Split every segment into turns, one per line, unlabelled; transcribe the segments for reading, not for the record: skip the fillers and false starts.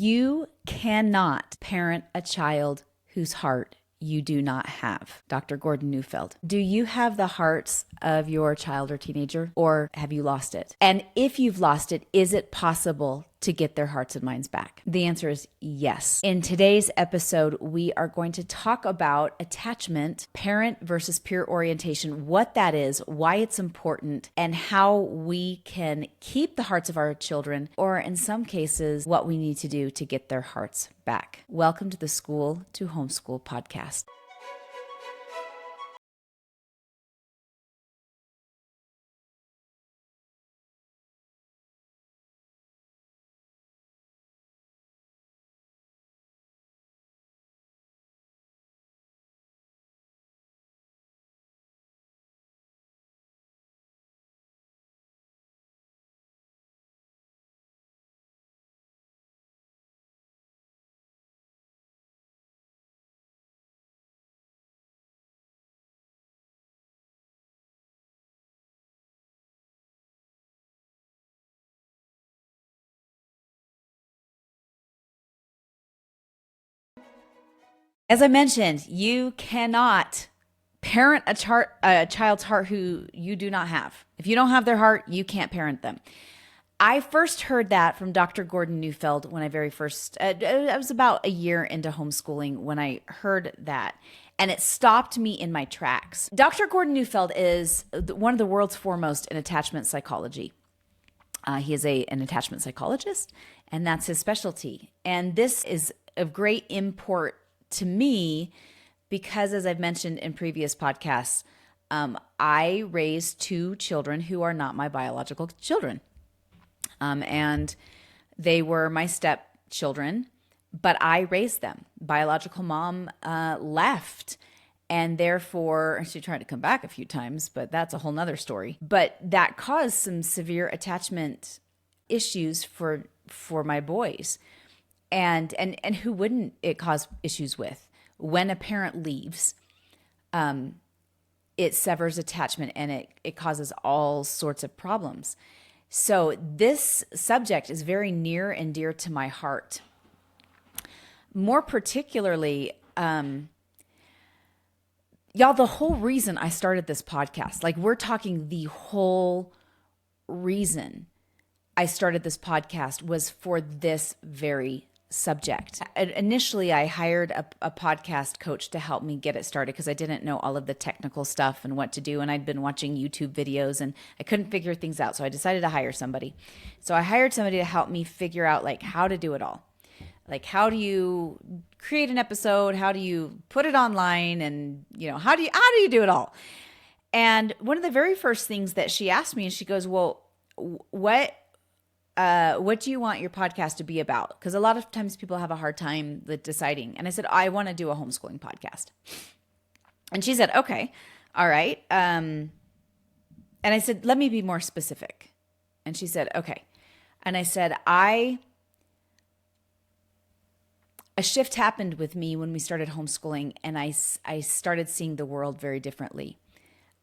You cannot parent a child whose heart you do not have. Dr. Gordon Neufeld. Do you have the hearts of your child or teenager, or have you lost it? And if you've lost it, is it possible to get their hearts and minds back? The answer is yes. In today's episode, we are going to talk about attachment, parent versus peer orientation, what that is, why it's important, and how we can keep the hearts of our children, or in some cases, what we need to do to get their hearts back. Welcome to the School to Homeschool podcast. As I mentioned, you cannot parent a child's heart who you do not have. If you don't have their heart, you can't parent them. I first heard that from Dr. Gordon Neufeld when I very first, I was about a year into homeschooling when I heard that. And it stopped me in my tracks. Dr. Gordon Neufeld is one of the world's foremost in attachment psychology. He is an attachment psychologist, and that's his specialty. And this is of great import to me because, as I've mentioned in previous podcasts, I raised two children who are not my biological children. And they were my stepchildren, but I raised them. Biological mom left, and therefore she tried to come back a few times, but that's a whole nother story. But that caused some severe attachment issues for my boys. And who wouldn't it cause issues with? When a parent leaves, it severs attachment and it causes all sorts of problems. So this subject is very near and dear to my heart. More particularly, y'all, the whole reason I started this podcast, like we're talking the whole reason I started this podcast was for this very subject. Initially, I hired a podcast coach to help me get it started because I didn't know all of the technical stuff and what to do. And I'd been watching YouTube videos and I couldn't figure things out. So I decided to hire somebody. So I hired somebody to help me figure out like how to do it all. Like, how do you create an episode? How do you put it online? And, how do you do it all? And one of the very first things that she asked me, and she goes, well, what do you want your podcast to be about? Because a lot of times people have a hard time with deciding. And I said, I want to do a homeschooling podcast. And she said, okay, all right. And I said, let me be more specific. And she said, okay. And I said, a shift happened with me when we started homeschooling, and I started seeing the world very differently.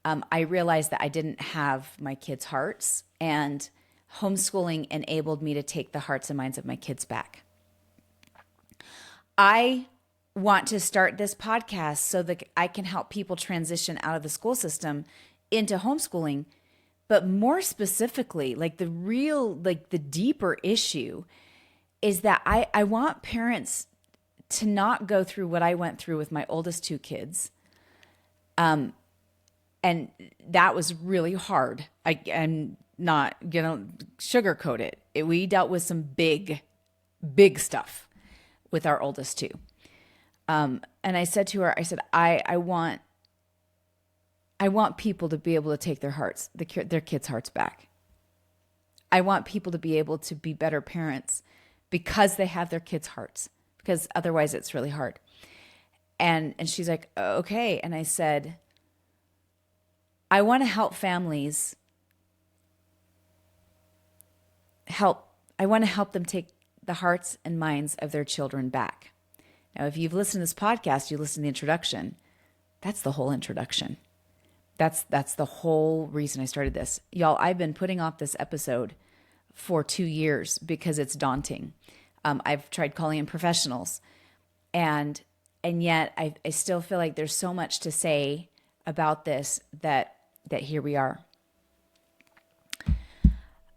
I realized that I didn't have my kids' hearts, and homeschooling enabled me to take the hearts and minds of my kids back. I want to start this podcast so that I can help people transition out of the school system into homeschooling. But more specifically, like the deeper issue is that I want parents to not go through what I went through with my oldest two kids. And that was really hard. I'm not gonna sugarcoat it. We dealt with some big stuff with our oldest two. And I said to her, I want people to be able to take their kids' hearts back. I want people to be able to be better parents because they have their kids' hearts, because otherwise it's really hard. And she's like, okay. And I said, I want to help families I want to help them take the hearts and minds of their children back. Now, if you've listened to this podcast, you listen to the introduction. That's the whole introduction. That's the whole reason I started this. Y'all, I've been putting off this episode for 2 years because it's daunting. I've tried calling in professionals, and yet I still feel like there's so much to say about this that here we are.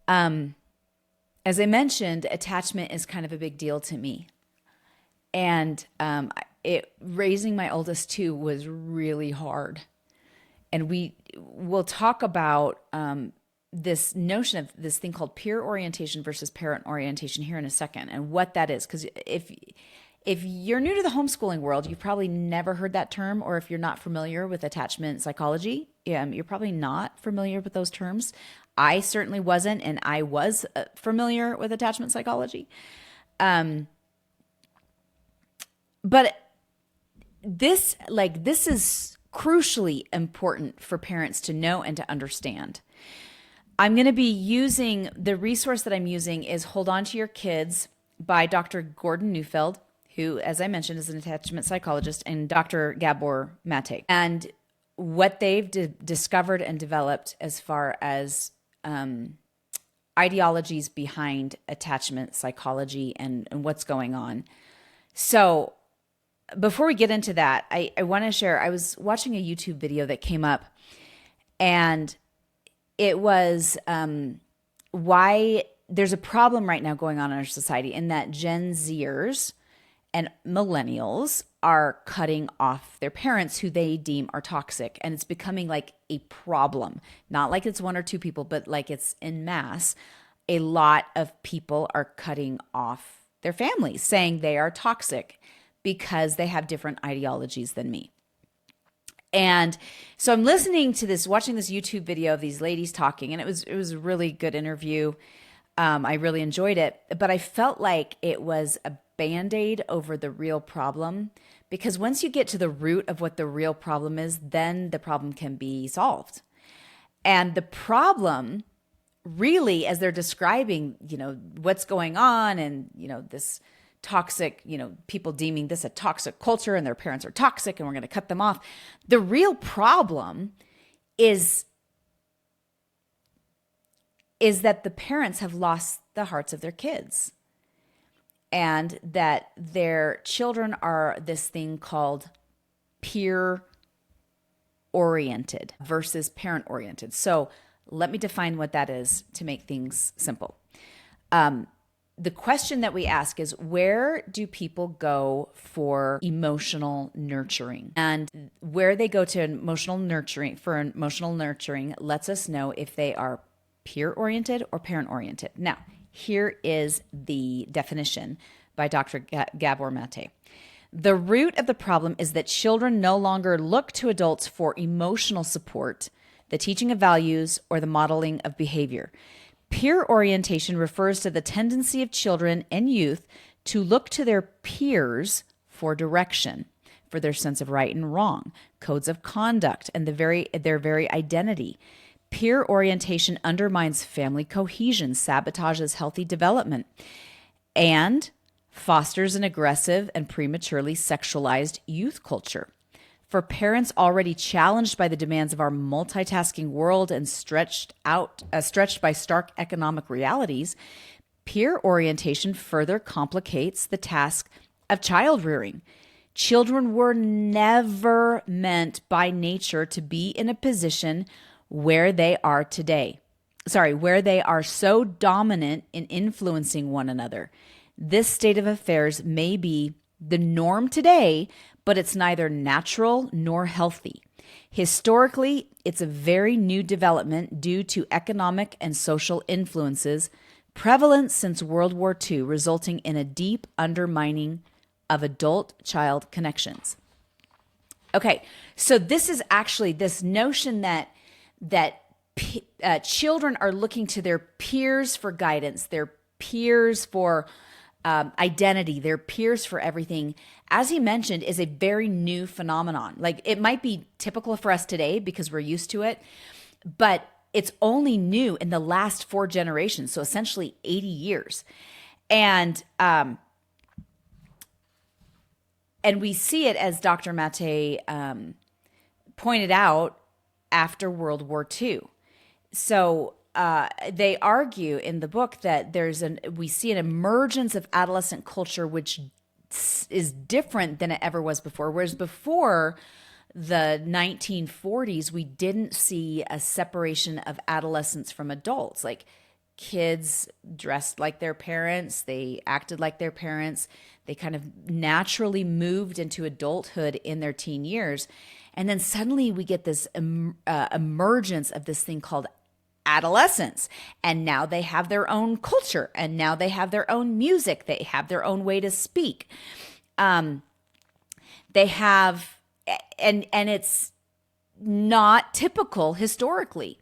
As I mentioned, attachment is kind of a big deal to me. And raising my oldest too was really hard. And will talk about this notion of this thing called peer orientation versus parent orientation here in a second, and what that is. Because if you're new to the homeschooling world, you've probably never heard that term, or if you're not familiar with attachment psychology, you're probably not familiar with those terms. I certainly wasn't, and I was familiar with attachment psychology. But this is crucially important for parents to know and to understand. I'm going to be using, the resource that I'm using is Hold On to Your Kids by Dr. Gordon Neufeld, who, as I mentioned, is an attachment psychologist, and Dr. Gabor Mate. And what they've discovered and developed as far as ideologies behind attachment psychology and what's going on. So before we get into that, I want to share, I was watching a YouTube video that came up, and it was why there's a problem right now going on in our society, in that Gen Zers and millennials are cutting off their parents who they deem are toxic. And it's becoming like a problem, not like it's one or two people, but like it's en masse. A lot of people are cutting off their families, saying they are toxic because they have different ideologies than me. And so I'm listening to this, watching this YouTube video of these ladies talking, and it was a really good interview. I really enjoyed it, but I felt like it was a Band-Aid over the real problem, because once you get to the root of what the real problem is, then the problem can be solved. And the problem really, as they're describing, what's going on, and, this toxic, people deeming this a toxic culture and their parents are toxic and we're going to cut them off. The real problem is that the parents have lost the hearts of their kids, and that their children are this thing called peer oriented versus parent oriented. So let me define what that is to make things simple. The question that we ask is, where do people go for emotional nurturing? And where they go to emotional nurturing lets us know if they are peer-oriented or parent-oriented. Now, here is the definition by Dr. Gabor Mate. The root of the problem is that children no longer look to adults for emotional support, the teaching of values, or the modeling of behavior. Peer orientation refers to the tendency of children and youth to look to their peers for direction, for their sense of right and wrong, codes of conduct, and their very identity. Peer orientation undermines family cohesion, sabotages healthy development, and fosters an aggressive and prematurely sexualized youth culture. For parents already challenged by the demands of our multitasking world and stretched by stark economic realities, peer orientation further complicates the task of child rearing. Children were never meant by nature to be in a position where they are today. Where they are so dominant in influencing one another. This state of affairs may be the norm today, but it's neither natural nor healthy. Historically, it's a very new development due to economic and social influences prevalent since World War II, resulting in a deep undermining of adult-child connections. Okay, so this is actually this notion that children are looking to their peers for guidance, their peers for identity, their peers for everything, as he mentioned, is a very new phenomenon. Like, it might be typical for us today because we're used to it, but it's only new in the last 4 generations, so essentially 80 years. And we see it, as Dr. Mate pointed out, after World War II. So they argue in the book that we see an emergence of adolescent culture which is different than it ever was before. Whereas before the 1940s, we didn't see a separation of adolescents from adults. Like kids dressed like their parents, they acted like their parents, they kind of naturally moved into adulthood in their teen years. And then suddenly we get this emergence of this thing called adolescence. And now they have their own culture, and now they have their own music, they have their own way to speak. They have, and it's not typical historically.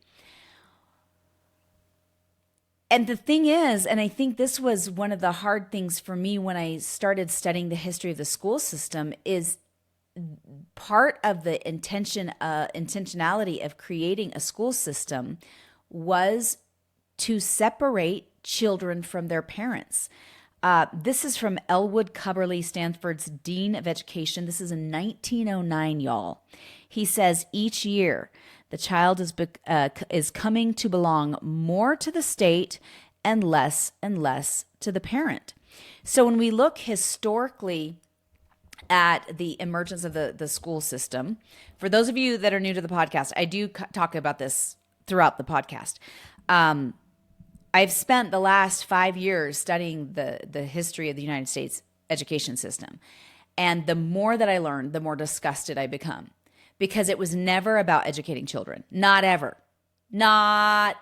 And the thing is, and I think this was one of the hard things for me when I started studying the history of the school system, is part of the intentionality of creating a school system was to separate children from their parents. This is from Elwood Cubberley, Stanford's Dean of Education. This is in 1909, y'all. He says, each year, the child is coming to belong more to the state and less to the parent. So when we look historically at the emergence of the school system, for those of you that are new to the podcast, I do talk about this throughout the podcast. I've spent the last 5 years studying the history of the United States education system. And the more that I learn, the more disgusted I become. Because it was never about educating children. Not ever. Not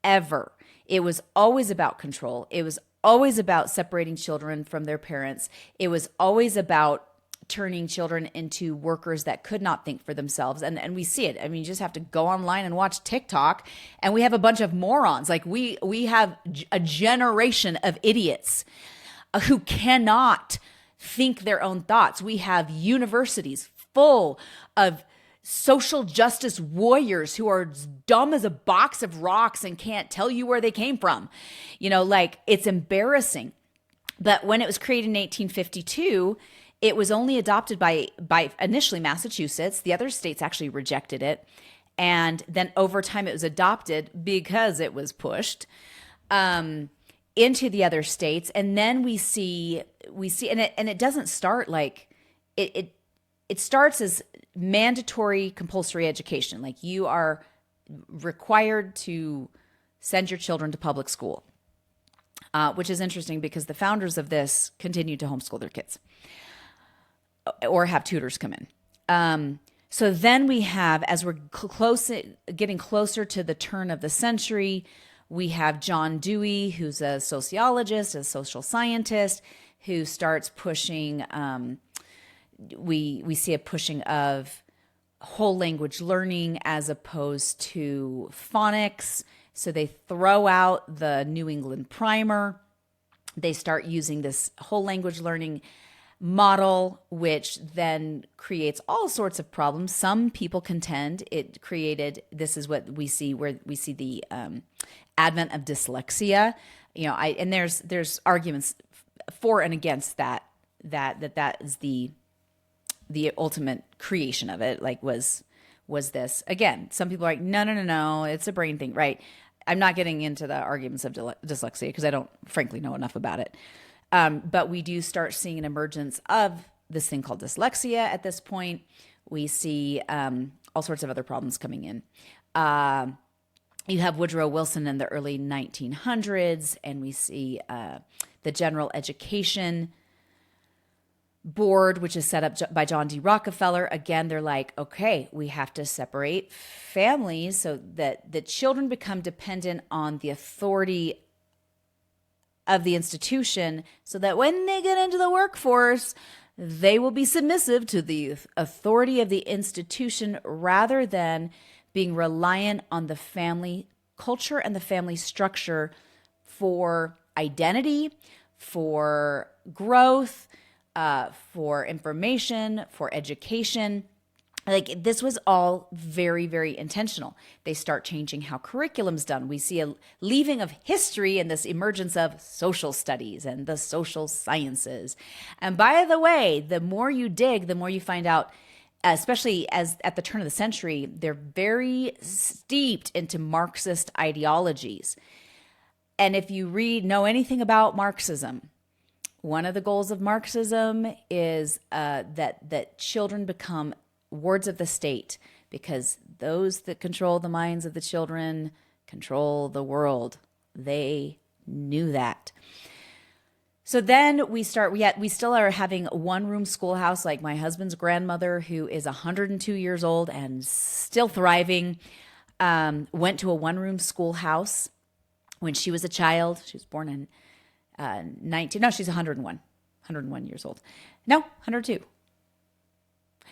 ever. It was always about control. It was always about separating children from their parents. It was always about turning children into workers that could not think for themselves. And we see it. I mean, you just have to go online and watch TikTok, and we have a bunch of morons. Like we have a generation of idiots who cannot think their own thoughts. We have universities full of social justice warriors who are dumb as a box of rocks and can't tell you where they came from. You know, like, it's embarrassing. But when it was created in 1852, it was only adopted by initially Massachusetts. The other states actually rejected it. And then over time it was adopted because it was pushed into the other states. And then we see and it doesn't start like it starts as mandatory compulsory education. Like, you are required to send your children to public school, which is interesting because the founders of this continued to homeschool their kids or have tutors come in. So then we have, as we're getting closer to the turn of the century, we have John Dewey, who's a sociologist, a social scientist, who starts pushing, we see a pushing of whole language learning as opposed to phonics. So they throw out the New England primer. They start using this whole language learning model, which then creates all sorts of problems. Some people contend it created, this is what we see, where we see the advent of dyslexia. You know, and there's arguments for and against that is the ultimate creation of it. Like, was this, again, some people are like, no, it's a brain thing, right? I'm not getting into the arguments of dyslexia because I don't frankly know enough about it. But we do start seeing an emergence of this thing called dyslexia at this point. We see all sorts of other problems coming in. You have Woodrow Wilson in the early 1900s, and we see the General Education Board, which is set up by John D. Rockefeller. Again, they're like, okay, we have to separate families so that the children become dependent on the authority of the institution, so that when they get into the workforce, they will be submissive to the authority of the institution rather than being reliant on the family culture and the family structure for identity, for growth, for information, for education. Like, this was all very, very intentional. They start changing how curriculum's done. We see a leaving of history and this emergence of social studies and the social sciences. And by the way, the more you dig, the more you find out especially as at the turn of the century, they're very steeped into Marxist ideologies. And if you know anything about Marxism, one of the goals of Marxism is that children become wards of the state, because those that control the minds of the children control the world. They knew that. So then we still are having a one-room schoolhouse. Like my husband's grandmother, who is 102 years old and still thriving, went to a one-room schoolhouse when she was a child. She was born in she's 101 years old. No, 102.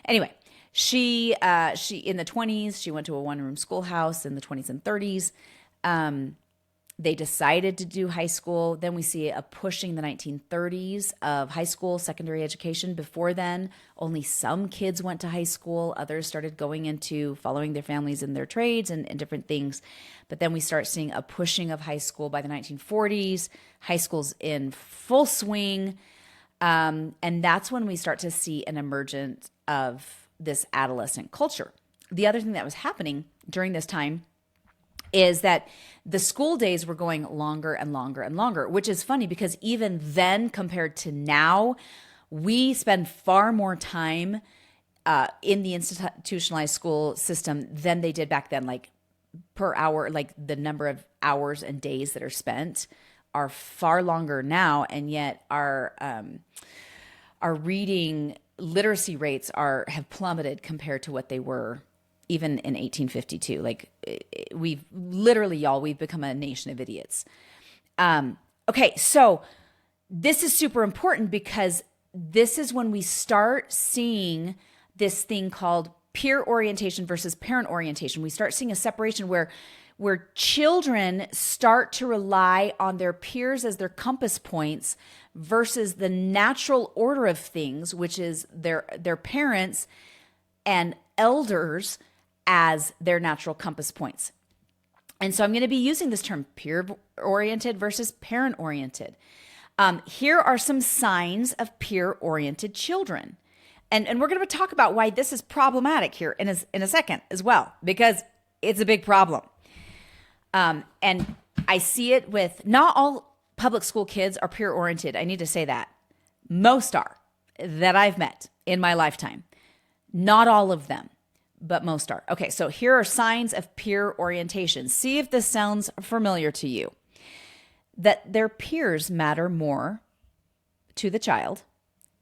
Anyway, she in the 20s, she went to a one-room schoolhouse in the 20s and 30s. They decided to do high school. Then we see a pushing the 1930s of high school, secondary education. Before then, only some kids went to high school. Others started going into following their families in their trades and different things. But then we start seeing a pushing of high school by the 1940s. High school's in full swing. And that's when we start to see an emergence of this adolescent culture. The other thing that was happening during this time is that the school days were going longer and longer and longer, which is funny because even then compared to now, we spend far more time in the institutionalized school system than they did back then. Like per hour, like the number of hours and days that are spent are far longer now, and yet our reading literacy rates have plummeted compared to what they were even in 1852. Like we've become a nation of idiots. Okay, so this is super important because this is when we start seeing this thing called peer orientation versus parent orientation. We start seeing a separation where children start to rely on their peers as their compass points versus the natural order of things, which is their parents and elders as their natural compass points. And so I'm going to be using this term peer-oriented versus parent-oriented. Here are some signs of peer-oriented children. And we're going to talk about why this is problematic here in a second as well, because it's a big problem. And I see it with not all public school kids are peer-oriented. I need to say that. Most are that I've met in my lifetime. Not all of them, but most are. Okay, so here are signs of peer orientation. See if this sounds familiar to you. That their peers matter more to the child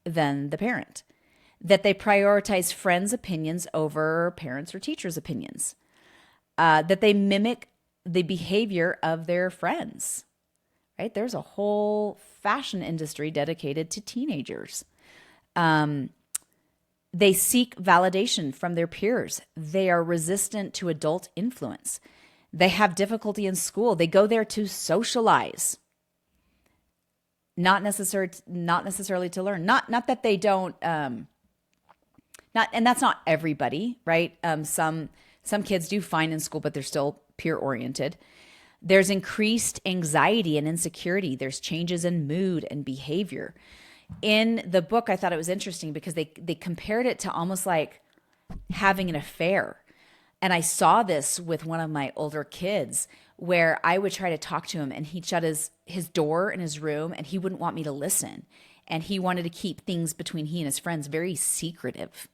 than the parent. That they prioritize friends' opinions over parents' or teachers' opinions. That they mimic the behavior of their friends. Right? There's a whole fashion industry dedicated to teenagers. They seek validation from their peers. They are resistant to adult influence. They have difficulty in school. They go there to socialize, not necessarily to learn. Not that they don't. And that's not everybody, right? Some kids do fine in school, but they're still peer oriented. There's increased anxiety and insecurity. There's changes in mood and behavior. In the book, I thought it was interesting because they compared it to almost like having an affair. And I saw this with one of my older kids where I would try to talk to him and he'd shut his door in his room and he wouldn't want me to listen. And he wanted to keep things between he and his friends very secretive.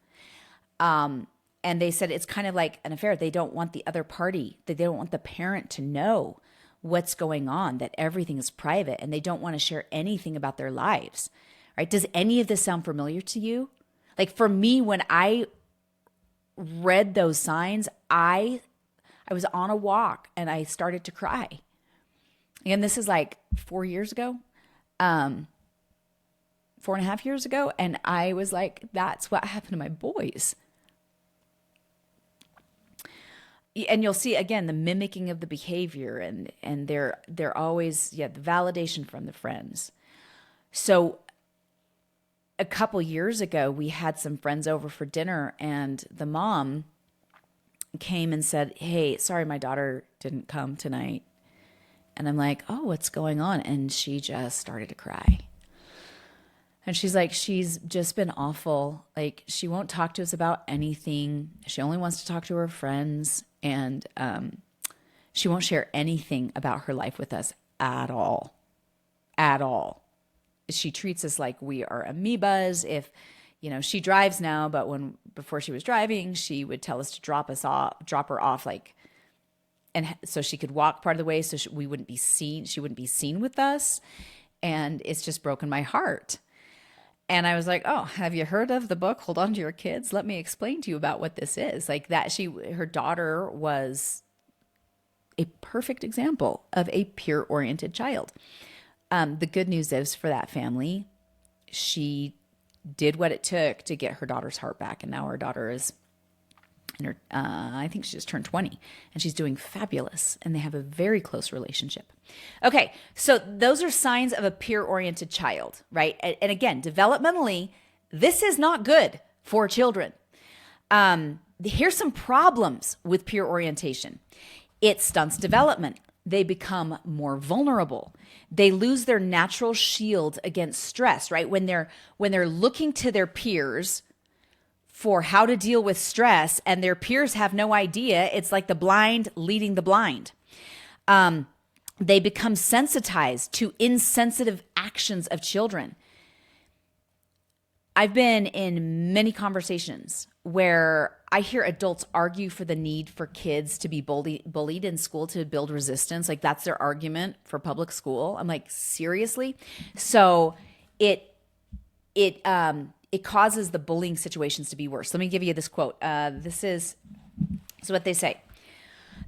And they said it's kind of like an affair. They don't want the other party, they don't want the parent to know what's going on, that everything is private, and they don't want to share anything about their lives. Right? Does any of this sound familiar to you? Like for me, when I read those signs, I was on a walk and I started to cry. And this is like 4 years ago, 4.5 years ago. And I was like, that's what happened to my boys. And you'll see again the mimicking of the behavior, and they're always the validation from the friends. So a couple years ago, we had some friends over for dinner, and the mom came and said, "Hey, sorry, my daughter didn't come tonight." And I'm like, "Oh, what's going on?" And she just started to cry. And she's like, she's just been awful. Like, she won't talk to us about anything. She only wants to talk to her friends. And she won't share anything about her life with us at all. At all. She treats us like we are amoebas. If, she drives now, but before she was driving, she would tell us to drop her off, like, and so she could walk part of the way, so we wouldn't be seen. She wouldn't be seen with us. And it's just broken my heart. And I was like, oh, have you heard of the book, Hold On to Your Kids? Let me explain to you about what this is. Like that, her daughter was a perfect example of a peer-oriented child. The good news is for that family, she did what it took to get her daughter's heart back. And now her daughter is in her, I think she just turned 20, and she's doing fabulous. And they have a very close relationship. Okay, so those are signs of a peer-oriented child, right? And again, developmentally, this is not good for children. Here's some problems with peer orientation. It stunts development. They become more vulnerable. They lose their natural shield against stress, right? When they're looking to their peers for how to deal with stress and their peers have no idea, it's like the blind leading the blind. They become sensitized to insensitive actions of children. I've been in many conversations where I hear adults argue for the need for kids to be bullied in school to build resistance. Like that's their argument for public school. I'm like, seriously? So it causes the bullying situations to be worse. Let me give you this quote. This is what they say.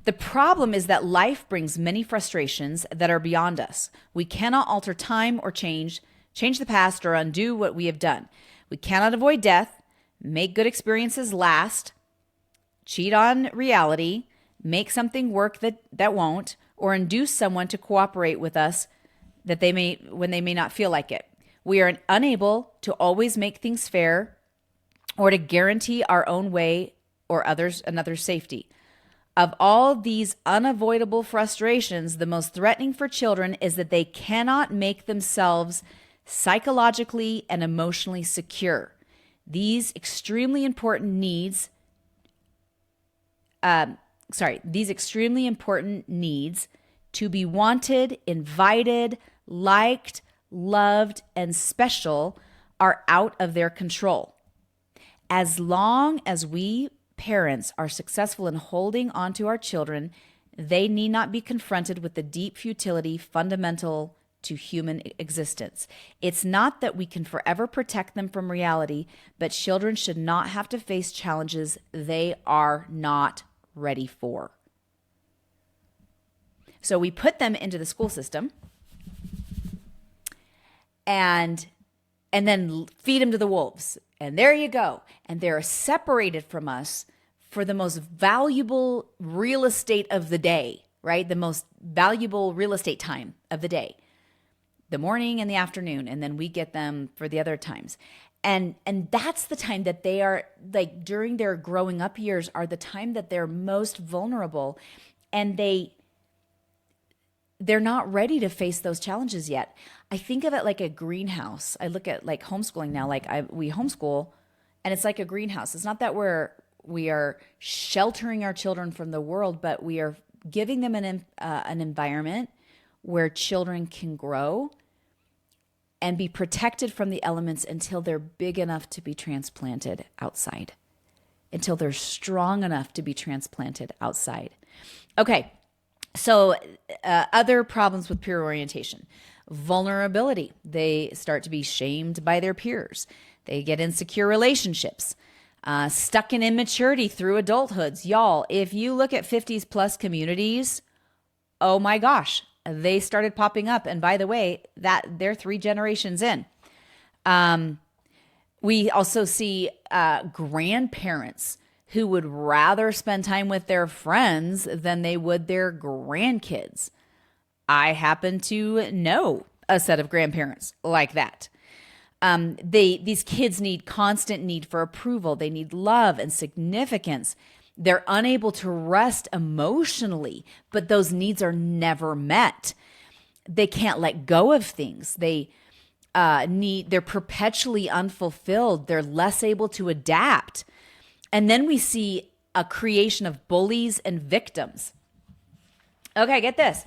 The problem is that life brings many frustrations that are beyond us. We cannot alter time or change the past or undo what we have done. We cannot avoid death, make good experiences last, cheat on reality, make something work that won't, or induce someone to cooperate with us when they may not feel like it. We are unable to always make things fair or to guarantee our own way or another's safety. Of all these unavoidable frustrations, the most threatening for children is that they cannot make themselves psychologically and emotionally secure. These extremely important needs to be wanted, invited, liked, loved, and special are out of their control. As long as we parents are successful in holding on to our children, they need not be confronted with the deep futility fundamental to human existence. It's not that we can forever protect them from reality, but children should not have to face challenges they are not ready for. So we put them into the school system and then feed them to the wolves. And there you go. And they're separated from us for the most valuable real estate of the day, right? The most valuable real estate time of the day, the morning and the afternoon. And then we get them for the other times. And that's the time that they are, like, during their growing up years are the time that they're most vulnerable, and they're not ready to face those challenges yet. I think of it like a greenhouse. I look at like homeschooling now, we homeschool, and it's like a greenhouse. It's not that we are sheltering our children from the world, but we are giving them an environment where children can grow and be protected from the elements until they're big enough to be transplanted outside, until they're strong enough to be transplanted outside. Okay. So other problems with peer orientation: vulnerability. They start to be shamed by their peers. They get insecure relationships, stuck in immaturity through adulthoods. Y'all, if you look at 50s plus communities, oh my gosh, they started popping up. And by the way, that they're 3 generations in. We also see grandparents who would rather spend time with their friends than they would their grandkids. I happen to know a set of grandparents like that. These kids need constant need for approval. They need love and significance. They're unable to rest emotionally, but those needs are never met. They can't let go of things. They they're perpetually unfulfilled. They're less able to adapt. And then we see a creation of bullies and victims. Okay, get this.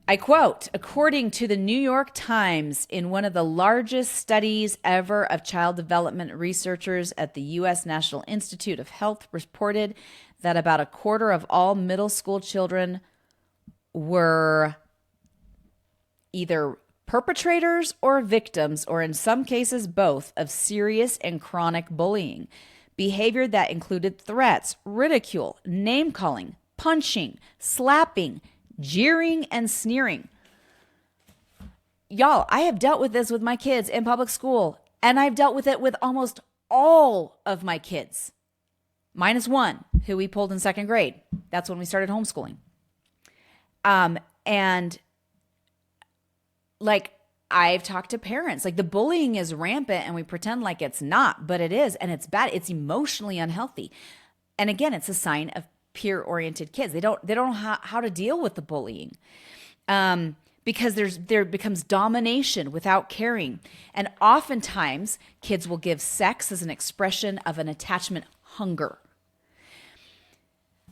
I quote, according to the New York Times, in one of the largest studies ever of child development, researchers at the U.S. National Institute of Health reported that about a quarter of all middle school children were either perpetrators or victims, or in some cases both, of serious and chronic bullying. Behavior that included threats, ridicule, name-calling, punching, slapping, jeering, and sneering. Y'all, I have dealt with this with my kids in public school, and I've dealt with it with almost all of my kids, minus one who we pulled in second grade. That's when we started homeschooling. And like, I've talked to parents, like the bullying is rampant and we pretend like it's not, but it is, and it's bad. It's emotionally unhealthy. And again, it's a sign of peer-oriented kids. They don't know how to deal with the bullying, because there becomes domination without caring. And oftentimes kids will give sex as an expression of an attachment hunger.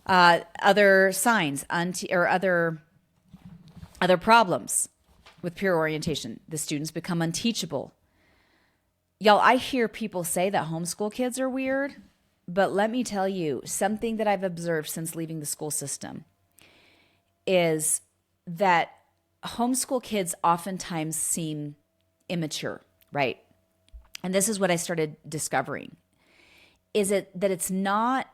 Other signs or other problems with peer orientation: the students become unteachable. Y'all, I hear people say that homeschool kids are weird. But let me tell you, something that I've observed since leaving the school system is that homeschool kids oftentimes seem immature, right? And this is what I started discovering, is that it's not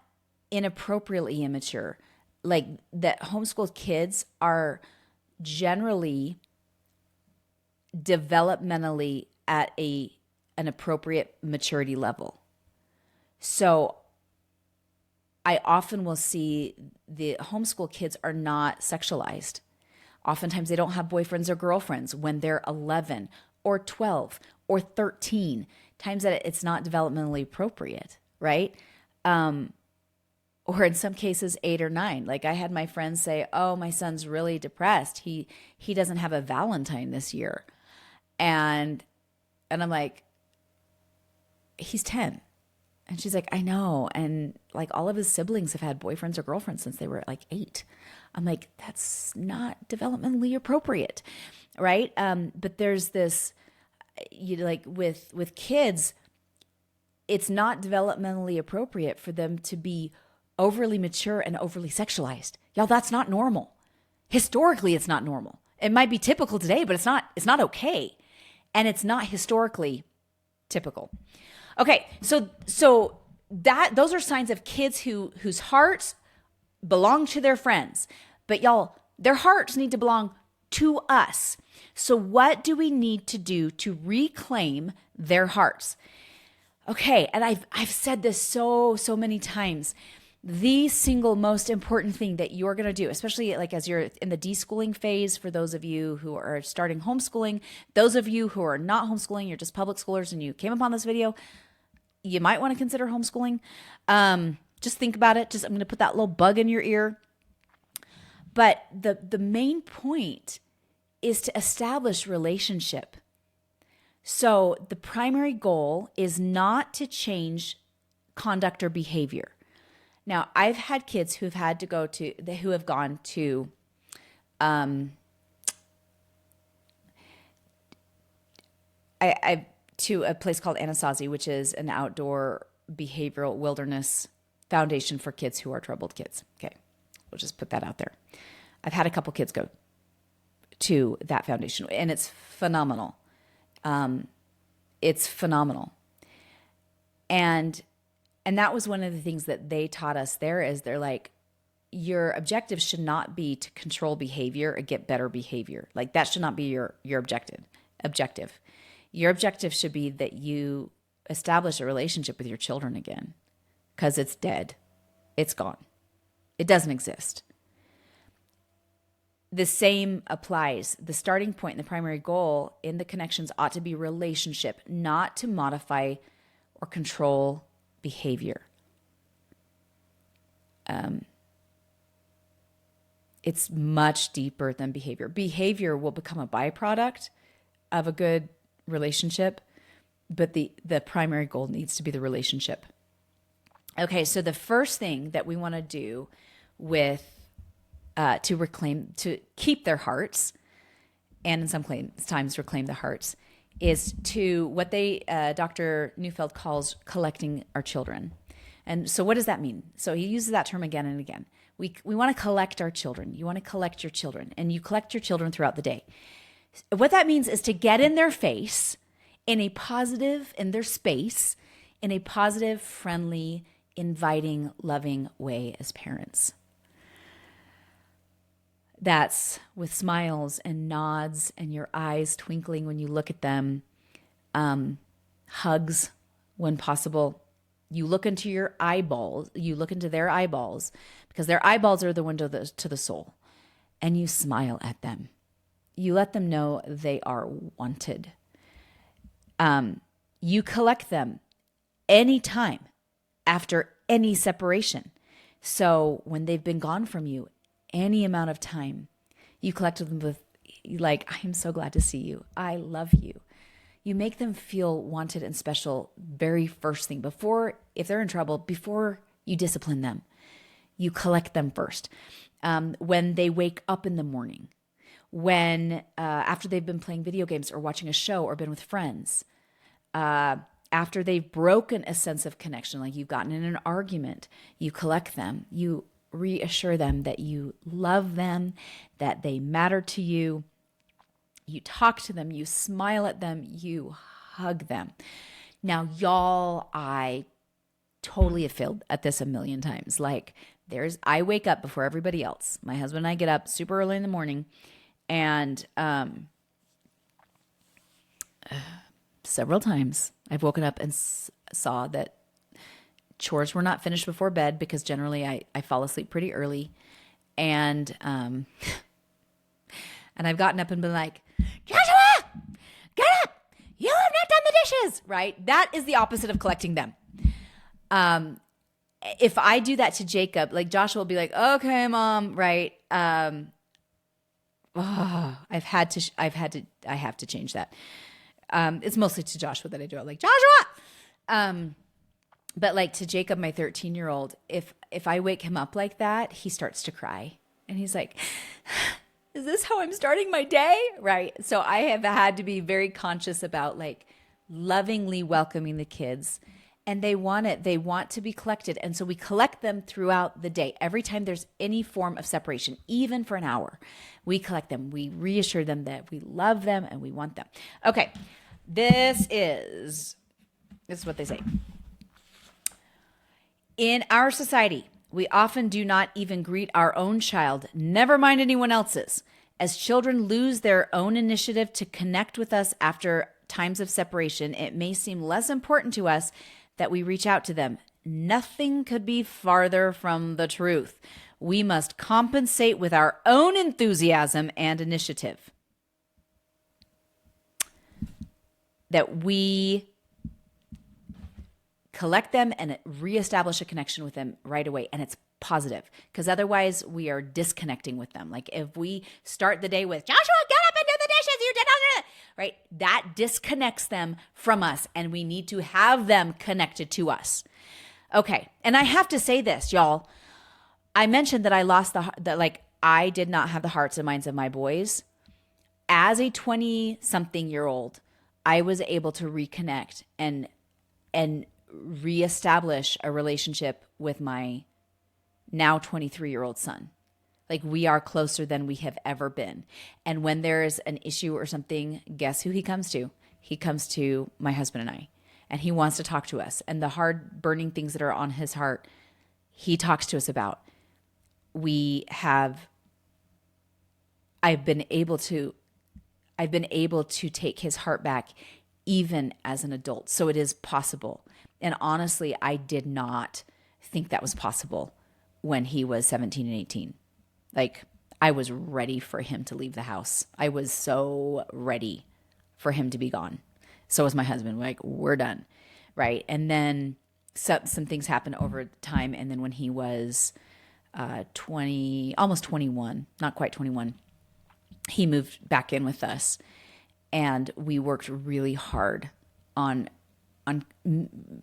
inappropriately immature. Like, that homeschool kids are generally developmentally at an appropriate maturity level. So I often will see the homeschool kids are not sexualized. Oftentimes they don't have boyfriends or girlfriends when they're 11 or 12 or 13, times that it's not developmentally appropriate, right? Or in some cases 8 or 9. Like, I had my friends say, oh, my son's really depressed. He doesn't have a Valentine this year. And I'm like, he's 10. And she's like, I know. And like, all of his siblings have had boyfriends or girlfriends since they were like 8. I'm like, that's not developmentally appropriate, right? But there's this, like with kids, it's not developmentally appropriate for them to be overly mature and overly sexualized. Y'all, that's not normal. Historically, it's not normal. It might be typical today, but it's not okay. And it's not historically typical. Okay, so those are signs of kids whose hearts belong to their friends. But y'all, their hearts need to belong to us. So what do we need to do to reclaim their hearts? Okay, and I've said this so many times. The single most important thing that you're going to do, especially like as you're in the deschooling phase, for those of you who are starting homeschooling, those of you who are not homeschooling, you're just public schoolers and you came upon this video, you might want to consider homeschooling. Just think about it. I'm going to put that little bug in your ear. But the main point is to establish relationship. So the primary goal is not to change conduct or behavior. Now, I've had kids who have gone to to a place called Anasazi, which is an outdoor behavioral wilderness foundation for kids who are troubled kids. Okay, we'll just put that out there. I've had a couple kids go to that foundation, and it's phenomenal. It's phenomenal. And that was one of the things that they taught us there, is they're like, your objective should not be to control behavior or get better behavior. Like, that should not be your objective. Your objective should be that you establish a relationship with your children again, because it's dead. It's gone. It doesn't exist. The same applies. The starting point and the primary goal in the connections ought to be relationship, not to modify or control behavior. It's much deeper than behavior. Behavior will become a byproduct of a good relationship, but the primary goal needs to be the relationship. Okay, so the first thing that we want to do with to keep their hearts, and in some times reclaim the hearts, is to what Dr. Neufeld calls collecting our children. And so what does that mean? So he uses that term again and again. We want to collect our children. You want to collect your children, and you collect your children throughout the day. What that means is to get in their face in their space, in a positive, friendly, inviting, loving way as parents. That's with smiles and nods and your eyes twinkling when you look at them, hugs when possible. You look into their eyeballs, because their eyeballs are the window to the soul, and you smile at them. You let them know they are wanted. You collect them anytime after any separation. So when they've been gone from you any amount of time, you collect them with, like, I am so glad to see you. I love you. You make them feel wanted and special very first thing. If they're in trouble, before you discipline them, you collect them first. When they wake up in the morning, after they've been playing video games or watching a show or been with friends, after they've broken a sense of connection, like you've gotten in an argument, you collect them. You reassure them that you love them, that they matter to you. You talk to them, you smile at them, you hug them. Now, y'all, I totally have failed at this a million times. Like, I wake up before everybody else. My husband and I get up super early in the morning, and several times I've woken up and saw that chores were not finished before bed, because generally I fall asleep pretty early. And I've gotten up and been like, Joshua, get up. You have not done the dishes, right? That is the opposite of collecting them. If I do that to Jacob, like Joshua will be like, okay, Mom, right? I have to change that. It's mostly to Joshua that I do it. Like, Joshua! But like to Jacob, my 13-year-old, if I wake him up like that, he starts to cry. And he's like, is this how I'm starting my day? Right. So I have had to be very conscious about like lovingly welcoming the kids. And they want it. They want to be collected. And so we collect them throughout the day. Every time there's any form of separation, even for an hour, we collect them. We reassure them that we love them and we want them. Okay. This is what they say. In our society, we often do not even greet our own child, never mind anyone else's. As children lose their own initiative to connect with us after times of separation, it may seem less important to us that we reach out to them. Nothing could be farther from the truth. We must compensate with our own enthusiasm and initiative. That we collect them and reestablish a connection with them right away. And it's positive, because otherwise we are disconnecting with them. Like if we start the day with, Joshua, get up and do the dishes, you did not do it, right? That disconnects them from us, and we need to have them connected to us. Okay. And I have to say this, y'all. I mentioned that I did not have the hearts and minds of my boys. As a 20-something-year-old, I was able to reconnect and reestablish a relationship with my now 23-year-old son. Like, we are closer than we have ever been. And when there is an issue or something, guess who he comes to? He comes to my husband and I, and he wants to talk to us. And the hard burning things that are on his heart, he talks to us about. I've been able to take his heart back even as an adult. So it is possible. And honestly, I did not think that was possible when he was 17 and 18. Like, I was ready for him to leave the house. I was so ready for him to be gone. So was my husband. Like, we're done, right? And then some things happened over time. And then when he was 20, almost 21, not quite 21, he moved back in with us. And we worked really hard on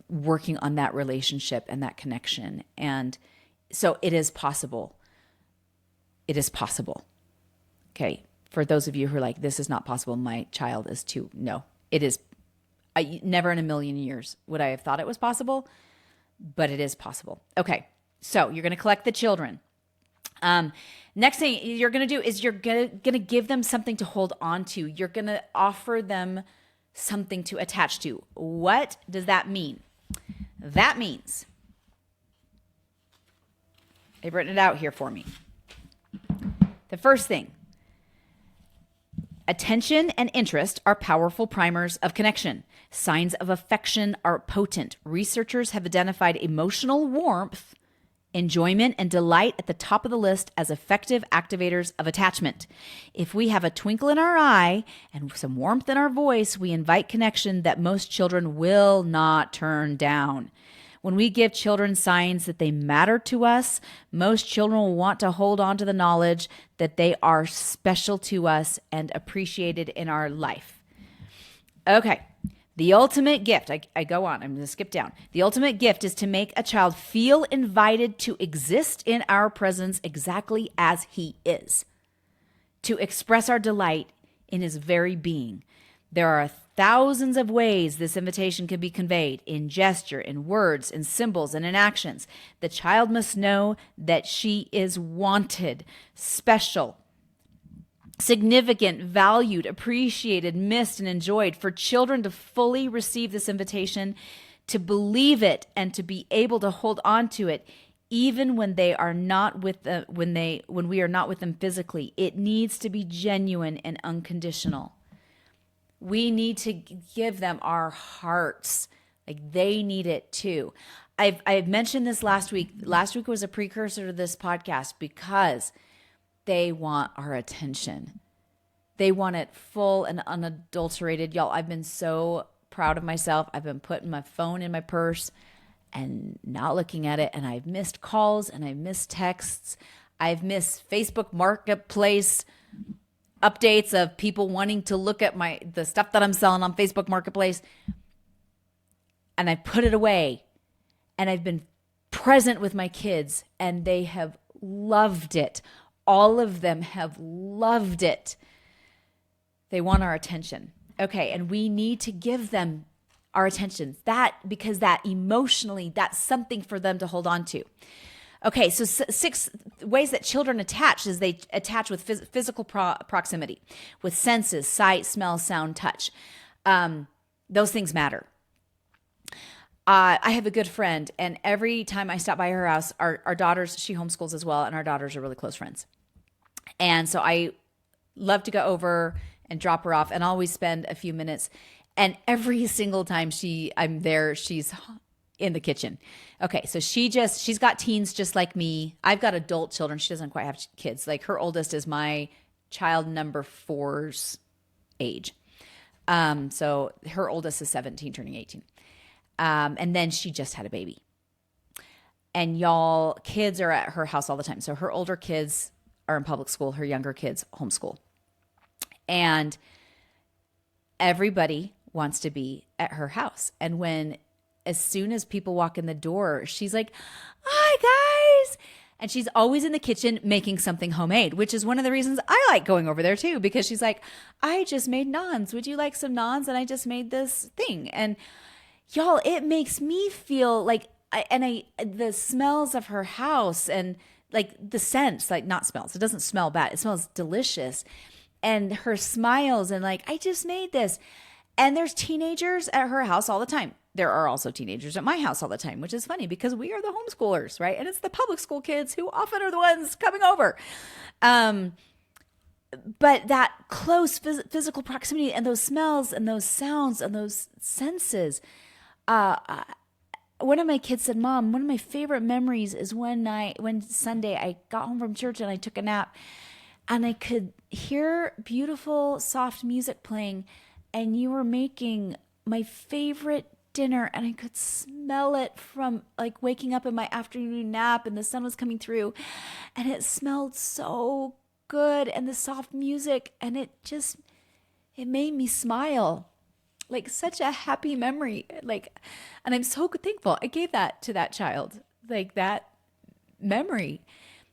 working on that relationship and that connection. And so it is possible. It is possible. Okay. For those of you who are like, this is not possible, my child is too. No, it is. Never in a million years would I have thought it was possible, but it is possible. Okay. So you're going to collect the children. Next thing you're going to do is you're going to give them something to hold on to. You're going to offer them something to attach to. What does that mean? That means, they've written it out here for me. The first thing, attention and interest are powerful primers of connection. Signs of affection are potent. Researchers have identified emotional warmth, enjoyment, and delight at the top of the list as effective activators of attachment. If we have a twinkle in our eye and some warmth in our voice, we invite connection that most children will not turn down. When we give children signs that they matter to us, most children will want to hold on to the knowledge that they are special to us and appreciated in our life. Okay. The ultimate gift, I go on, I'm going to skip down. The ultimate gift is to make a child feel invited to exist in our presence exactly as he is, to express our delight in his very being. There are thousands of ways this invitation can be conveyed, in gesture, in words, in symbols, and in actions. The child must know that she is wanted, special, significant, valued, appreciated, missed, and enjoyed. For children to fully receive this invitation, to believe it, and to be able to hold on to it, even when they are not with the, when we are not with them physically, it needs to be genuine and unconditional. We need to give them our hearts, like they need it too. I've mentioned this last week. Last week was a precursor to this podcast because they want our attention. They want it full and unadulterated. Y'all, I've been so proud of myself. I've been putting my phone in my purse and not looking at it. And I've missed calls and I've missed texts. I've missed Facebook Marketplace updates of people wanting to look at the stuff that I'm selling on Facebook Marketplace. And I put it away. And I've been present with my kids and they have loved it. All of them have loved it. They want our attention. Okay, and we need to give them our attention. Because that emotionally, that's something for them to hold on to. Okay, so 6 ways that children attach is they attach with physical proximity, with senses, sight, smell, sound, touch. Those things matter. I have a good friend, and every time I stop by her house, our daughters, she homeschools as well, and our daughters are really close friends. And so I love to go over and drop her off and always spend a few minutes. And every single time I'm there, she's in the kitchen. Okay, so she's got teens just like me. I've got adult children. She doesn't quite have kids. Like her oldest is my child number 4's age. So her oldest is 17, turning 18. And then she just had a baby. And y'all, kids are at her house all the time. So her older kids are in public school, her younger kids homeschool. And everybody wants to be at her house. And as soon as people walk in the door, she's like, "Hi guys." And she's always in the kitchen making something homemade, which is one of the reasons I like going over there too, because she's like, "I just made naans. Would you like some naans? And I just made this thing." And y'all, it makes me feel like, the smells of her house and like the scents, like not smells. It doesn't smell bad. It smells delicious. And her smiles and like, "I just made this." And there's teenagers at her house all the time. There are also teenagers at my house all the time, which is funny because we are the homeschoolers, right? And it's the public school kids who often are the ones coming over. But that close physical proximity and those smells and those sounds and those senses. One of my kids said, "Mom, one of my favorite memories is when Sunday I got home from church and I took a nap and I could hear beautiful, soft music playing and you were making my favorite dinner and I could smell it from like waking up in my afternoon nap and the sun was coming through and it smelled so good and the soft music and it it made me smile. Like such a happy memory. Like, and I'm so thankful I gave that to that child. Like that memory,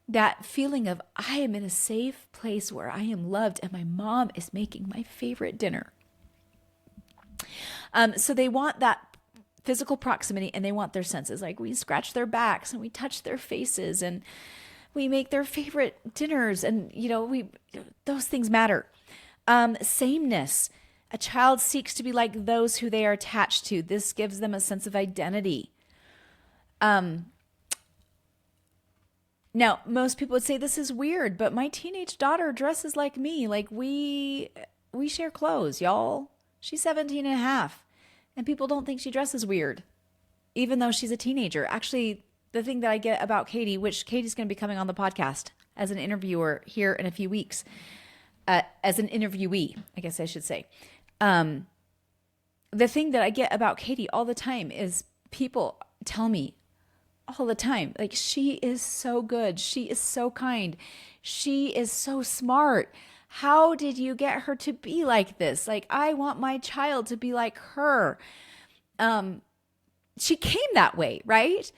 that feeling of I am in a safe place where I am loved and my mom is making my favorite dinner. So they want that physical proximity and they want their senses. Like we scratch their backs and we touch their faces and we make their favorite dinners, and those things matter. Sameness. A child seeks to be like those who they are attached to. This gives them a sense of identity. Now, most people would say this is weird, but my teenage daughter dresses like me. Like we share clothes, y'all. She's 17 and a half, and people don't think she dresses weird, even though she's a teenager. Actually, the thing that I get about Katie, which Katie's going to be coming on the podcast as an interviewer here in a few weeks, as an interviewee, I guess I should say. The thing that I get about Katie all the time is people tell me all the time, like, she is so good. She is so kind. She is so smart. How did you get her to be like this? Like, I want my child to be like her. She came that way, right?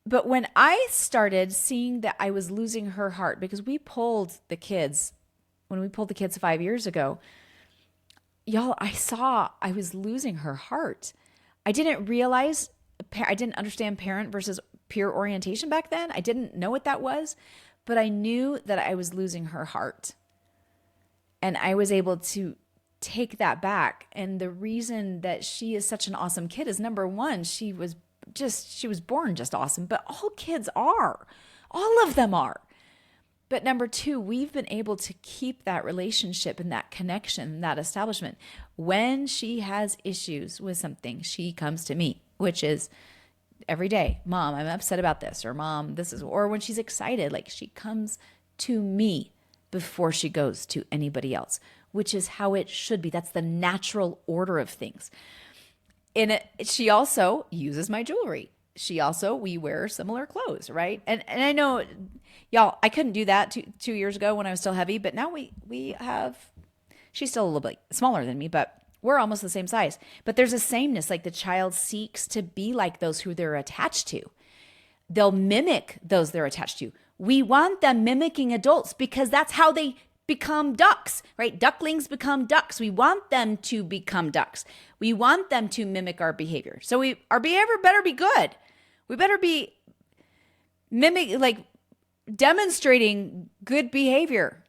But when I started seeing that I was losing her heart, because when we pulled the kids 5 years ago, y'all, I saw I was losing her heart. I didn't understand parent versus peer orientation back then. I didn't know what that was, but I knew that I was losing her heart. And I was able to take that back. And the reason that she is such an awesome kid is, number one, she was born just awesome, but all kids are. All of them are. But number two, we've been able to keep that relationship and that connection, that establishment. When she has issues with something, she comes to me, which is every day. Mom, I'm upset about this, or Mom, this is, or when she's excited, like she comes to me before she goes to anybody else, which is how it should be. That's the natural order of things. She also uses my jewelry. We wear similar clothes, right? And I know, y'all, I couldn't do that 2 years ago when I was still heavy, but now we have, she's still a little bit smaller than me, but we're almost the same size. But there's a sameness, like the child seeks to be like those who they're attached to. They'll mimic those they're attached to. We want them mimicking adults because that's how they become ducks, right? Ducklings become ducks. We want them to become ducks. We want them to mimic our behavior. So our behavior better be good. We better be demonstrating good behavior.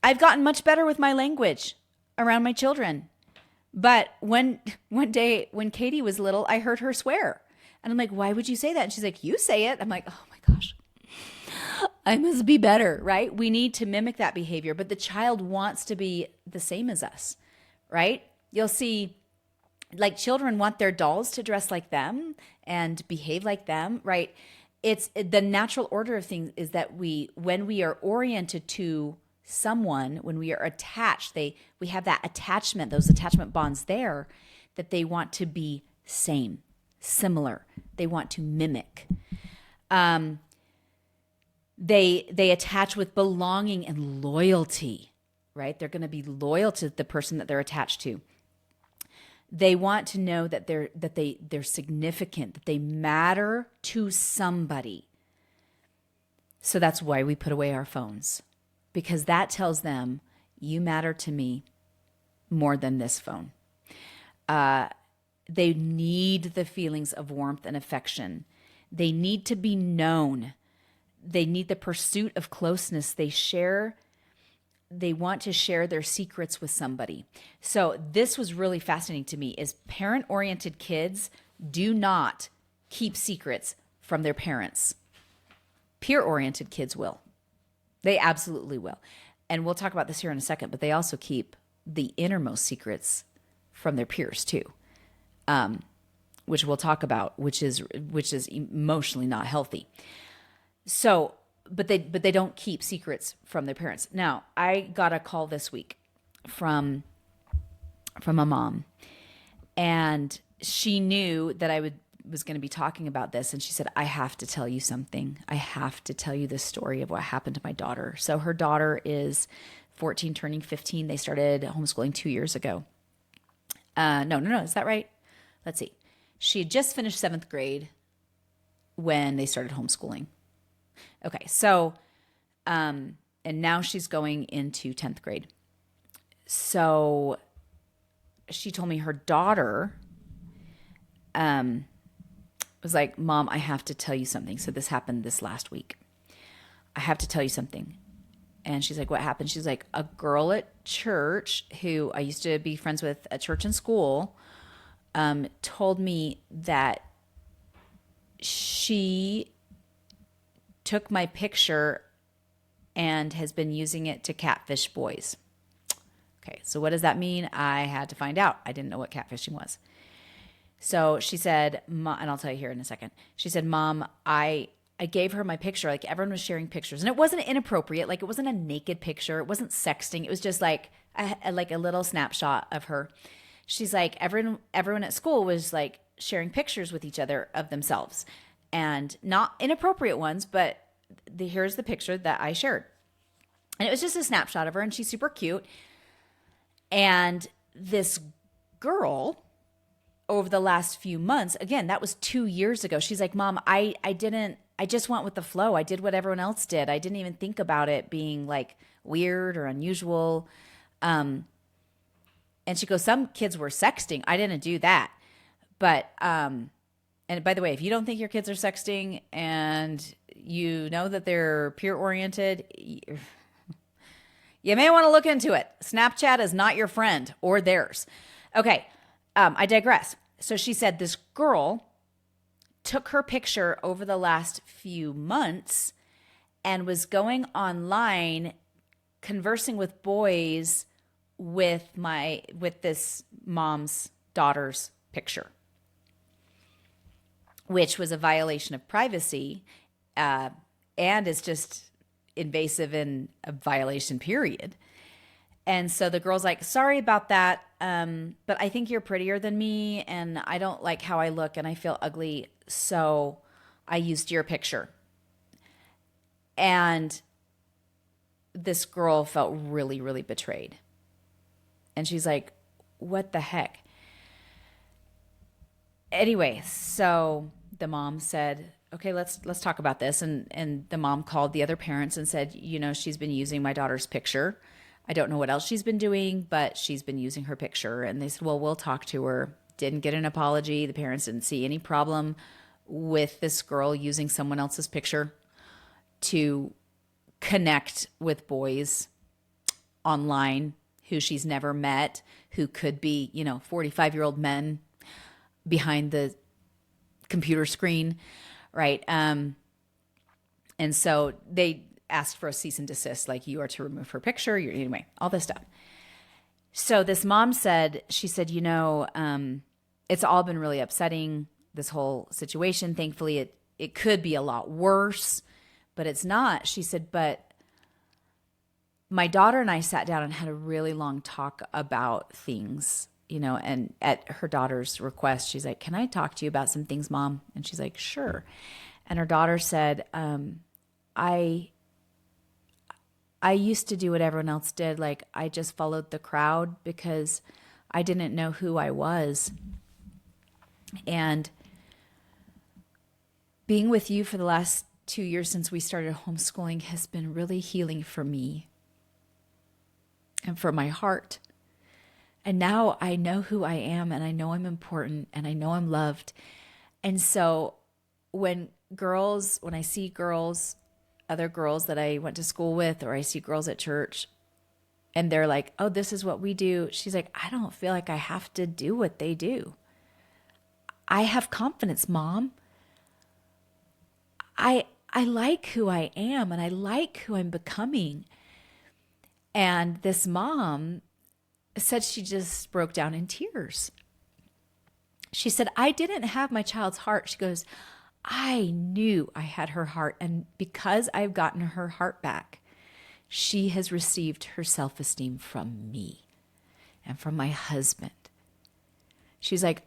I've gotten much better with my language around my children. But one day when Katie was little, I heard her swear. And I'm like, why would you say that? And she's like, you say it. I'm like, oh my gosh, I must be better, right? We need to mimic that behavior, but the child wants to be the same as us, right? You'll see, like, children want their dolls to dress like them and behave like them, right? It's the natural order of things is that when we are oriented to someone, when we are attached, we have that attachment, those attachment bonds there, that they want to be similar. They want to mimic. They attach with belonging and loyalty, right? They're going to be loyal to the person that they're attached to. They want to know that they're significant, that they matter to somebody. So that's why we put away our phones, because that tells them you matter to me more than this phone. They need the feelings of warmth and affection. They need to be known. They need the pursuit of closeness. They want to share their secrets with somebody. So this was really fascinating to me, is parent-oriented kids do not keep secrets from their parents. Peer-oriented kids will. They absolutely will. And we'll talk about this here in a second, but they also keep the innermost secrets from their peers too, which we'll talk about, which is emotionally not healthy. So, but they don't keep secrets from their parents. Now, I got a call this week from a mom, and she knew that I was going to be talking about this, and she said, I have to tell you something. I have to tell you the story of what happened to my daughter. So her daughter is 14 turning 15. They started homeschooling 2 years ago. No. Is that right? Let's see. She had just finished 7th grade when they started homeschooling. Okay. So, and now she's going into 10th grade. So she told me her daughter, was like, Mom, I have to tell you something. So this happened this last week. I have to tell you something. And she's like, what happened? She's like, a girl at church who I used to be friends with at church and school, told me that she took my picture and has been using it to catfish boys. Okay, so what does that mean? I had to find out. I didn't know what catfishing was. So she said, and I'll tell you here in a second. She said, Mom, I gave her my picture. Like everyone was sharing pictures, and it wasn't inappropriate. Like it wasn't a naked picture. It wasn't sexting. It was just like a little snapshot of her. She's like, everyone at school was like sharing pictures with each other of themselves, and not inappropriate ones, but here's the picture that I shared. And it was just a snapshot of her, and she's super cute. And this girl, over the last few months, again, that was 2 years ago. She's like, Mom, I just went with the flow. I did what everyone else did. I didn't even think about it being like weird or unusual. And she goes, some kids were sexting. I didn't do that. But, and by the way, if you don't think your kids are sexting and you know that they're peer oriented, you may want to look into it. Snapchat is not your friend or theirs. Okay. I digress. So she said this girl took her picture over the last few months and was going online conversing with boys with this mom's daughter's picture, which was a violation of privacy, and is just invasive and a violation, period. And so the girl's like, sorry about that, but I think you're prettier than me, and I don't like how I look, and I feel ugly, so I used your picture. And this girl felt really, really betrayed. And she's like, what the heck? Anyway, so the mom said, okay, let's talk about this. And the mom called the other parents and said, she's been using my daughter's picture. I don't know what else she's been doing, but she's been using her picture. And they said, well, we'll talk to her. Didn't get an apology. The parents didn't see any problem with this girl using someone else's picture to connect with boys online who she's never met, who could be, 45-year-old men behind the computer screen, right? And so they asked for a cease and desist, like you are to remove her picture, anyway, all this stuff. So this mom said, it's all been really upsetting, this whole situation. Thankfully, it could be a lot worse, but it's not. She said, but my daughter and I sat down and had a really long talk about things, and at her daughter's request, she's like, can I talk to you about some things, Mom? And she's like, sure. And her daughter said, I used to do what everyone else did. Like, I just followed the crowd because I didn't know who I was. And being with you for the last 2 years since we started homeschooling has been really healing for me and for my heart. And now I know who I am, and I know I'm important, and I know I'm loved. And so when I see girls, other girls that I went to school with, or I see girls at church, and they're like, oh, this is what we do. She's like, I don't feel like I have to do what they do. I have confidence, Mom. I like who I am, and I like who I'm becoming. And this mom said she just broke down in tears. She said, I didn't have my child's heart. She goes, I knew I had her heart. And because I've gotten her heart back, she has received her self-esteem from me and from my husband. She's like,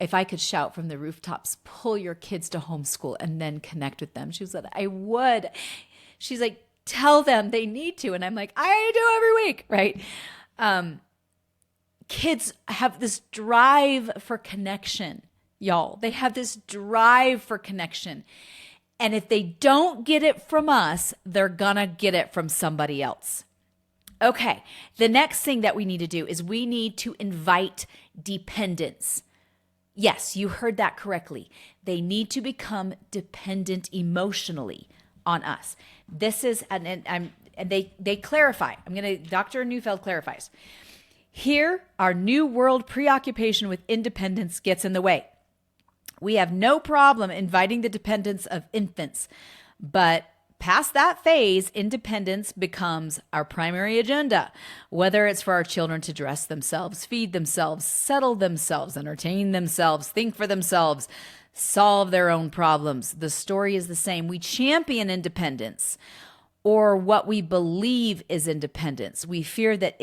if I could shout from the rooftops, pull your kids to homeschool and then connect with them. She said, I would. She's like, tell them they need to. And I'm like, I do every week, right? Kids have this drive for connection, y'all. They have this drive for connection. And if they don't get it from us, they're gonna get it from somebody else. Okay, the next thing that we need to do is we need to invite dependence. Yes, you heard that correctly. They need to become dependent emotionally on us. This is, and they clarify. Dr. Neufeld clarifies. Here, our new world preoccupation with independence gets in the way. We have no problem inviting the dependence of infants, but past that phase, independence becomes our primary agenda, whether it's for our children to dress themselves, feed themselves, settle themselves, entertain themselves, think for themselves, solve their own problems. The story is the same. We champion independence, or what we believe is independence. We fear that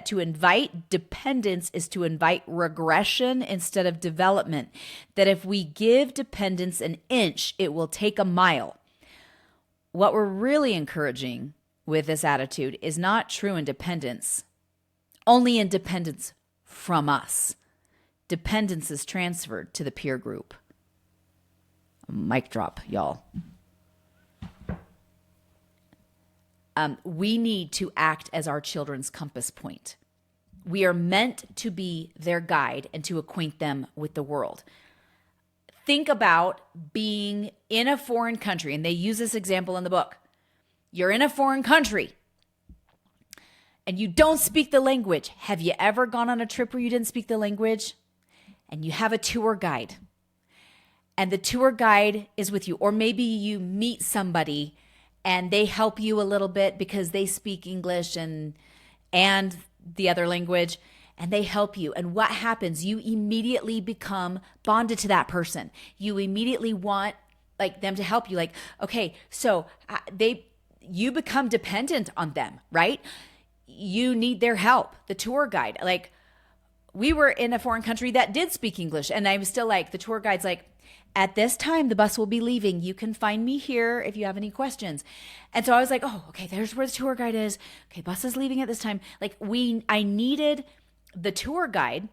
to invite dependence is to invite regression instead of development, that if we give dependence an inch, it will take a mile. What we're really encouraging with this attitude is not true independence, only independence from us. Dependence is transferred to the peer group. Mic drop, y'all. We need to act as our children's compass point. We are meant to be their guide and to acquaint them with the world. Think about being in a foreign country, and they use this example in the book. You're in a foreign country and you don't speak the language. Have you ever gone on a trip where you didn't speak the language and you have a tour guide and the tour guide is with you? Or maybe you meet somebody and they help you a little bit because they speak English and the other language, and they help you. And what happens? You immediately become bonded to that person. You immediately want them to help you. Like, okay, so you become dependent on them, right? You need their help. The tour guide, we were in a foreign country that did speak English, and I'm still the tour guide's at this time, the bus will be leaving. You can find me here if you have any questions. And so I was like, oh, okay, there's where the tour guide is. Okay, bus is leaving at this time. I needed the tour guide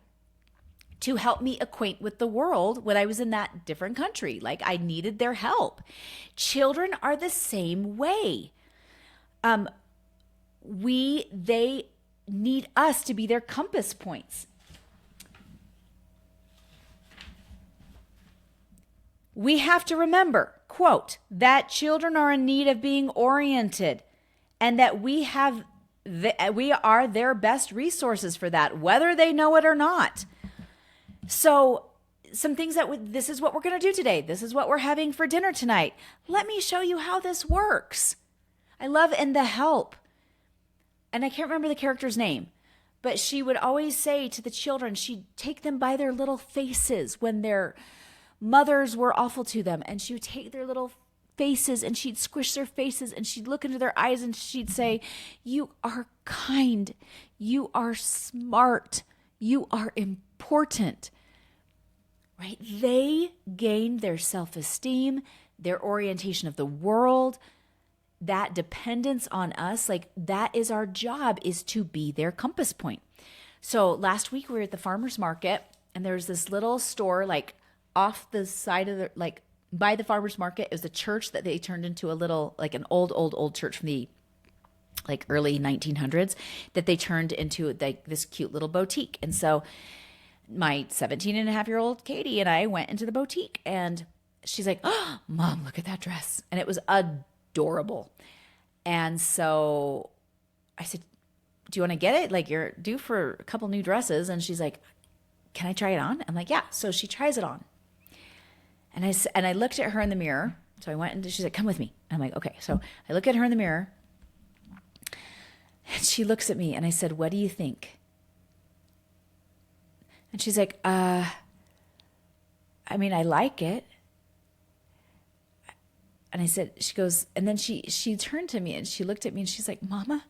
to help me acquaint with the world when I was in that different country. I needed their help. Children are the same way. They need us to be their compass points. We have to remember, quote, that children are in need of being oriented and that we are their best resources for that, whether they know it or not. So some things this is what we're going to do today. This is what we're having for dinner tonight. Let me show you how this works. I love In the Help. And I can't remember the character's name, but she would always say to the children, she'd take them by their little faces when their mothers were awful to them, and she would take their little faces and she'd squish their faces and she'd look into their eyes and she'd say, you are kind, you are smart, you are important, right? They gained their self-esteem, their orientation of the world, that dependence on us. That is our job, is to be their compass point. So last week we were at the farmer's market, and there's this little store off the side of by the farmer's market. It was a church that they turned into a little, an old church from the early 1900s that they turned into this cute little boutique. And so my 17-and-a-half-year-old Katie and I went into the boutique, and she's like, oh, Mom, look at that dress. And it was adorable. And so I said, do you want to get it? You're due for a couple new dresses. And she's like, can I try it on? I'm like, yeah. So she tries it on. And I looked at her in the mirror. So I went and she's like, come with me. I'm like, okay. So I look at her in the mirror, and she looks at me, and I said, what do you think? And she's like, I like it. And I said, she goes, and then she turned to me and she looked at me and she's like, Mama,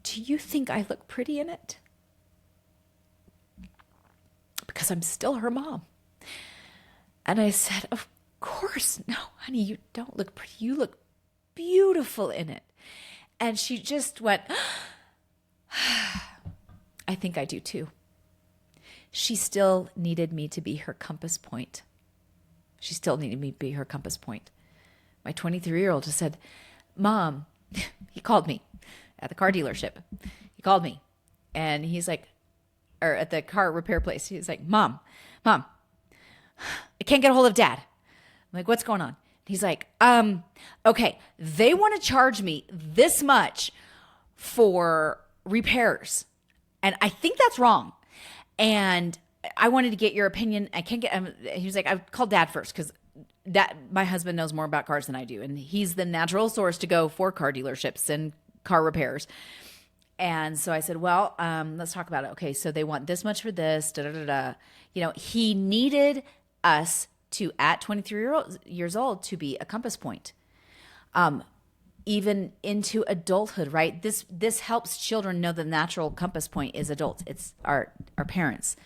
do you think I look pretty in it? Because I'm still her mom. And I said, of course, no, honey, you don't look pretty. You look beautiful in it. And she just went, I think I do too. She still needed me to be her compass point. She still needed me to be her compass point. My 23-year-old just said, Mom, he called me at the car dealership. He called me and he's like, or at the car repair place. He's like, Mom, I can't get a hold of Dad. I'm like, what's going on? He's like, okay, they want to charge me this much for repairs. And I think that's wrong. And I wanted to get your opinion. I can't get, he was like, I called Dad first because my husband knows more about cars than I do. And he's the natural source to go for car dealerships and car repairs. And so I said, well, let's talk about it. Okay, so they want this much for this, he needed us to, at 23 years old, to be a compass point. Even into adulthood, right? This helps children know the natural compass point is adults. It's our parents,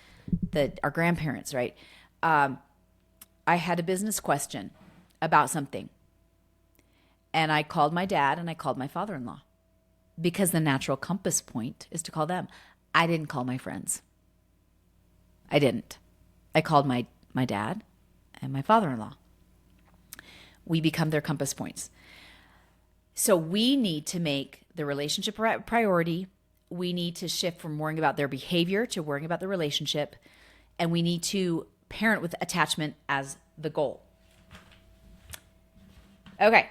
our grandparents, right? I had a business question about something. And I called my dad and I called my father-in-law because the natural compass point is to call them. I didn't call my friends. I didn't. I called my dad and my father-in-law. We become their compass points. So we need to make the relationship a priority. We need to shift from worrying about their behavior to worrying about the relationship. And we need to parent with attachment as the goal. Okay.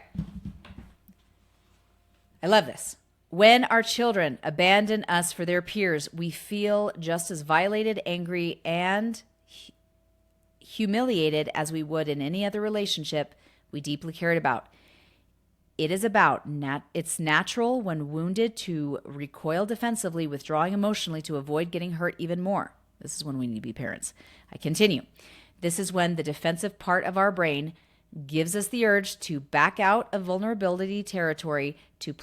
I love this. When our children abandon us for their peers, we feel just as violated, angry, and humiliated as we would in any other relationship we deeply cared about. It is it's natural when wounded to recoil defensively, withdrawing emotionally to avoid getting hurt even more. This is when we need to be parents. I continue. This is when the defensive part of our brain gives us the urge to back out of vulnerability territory to a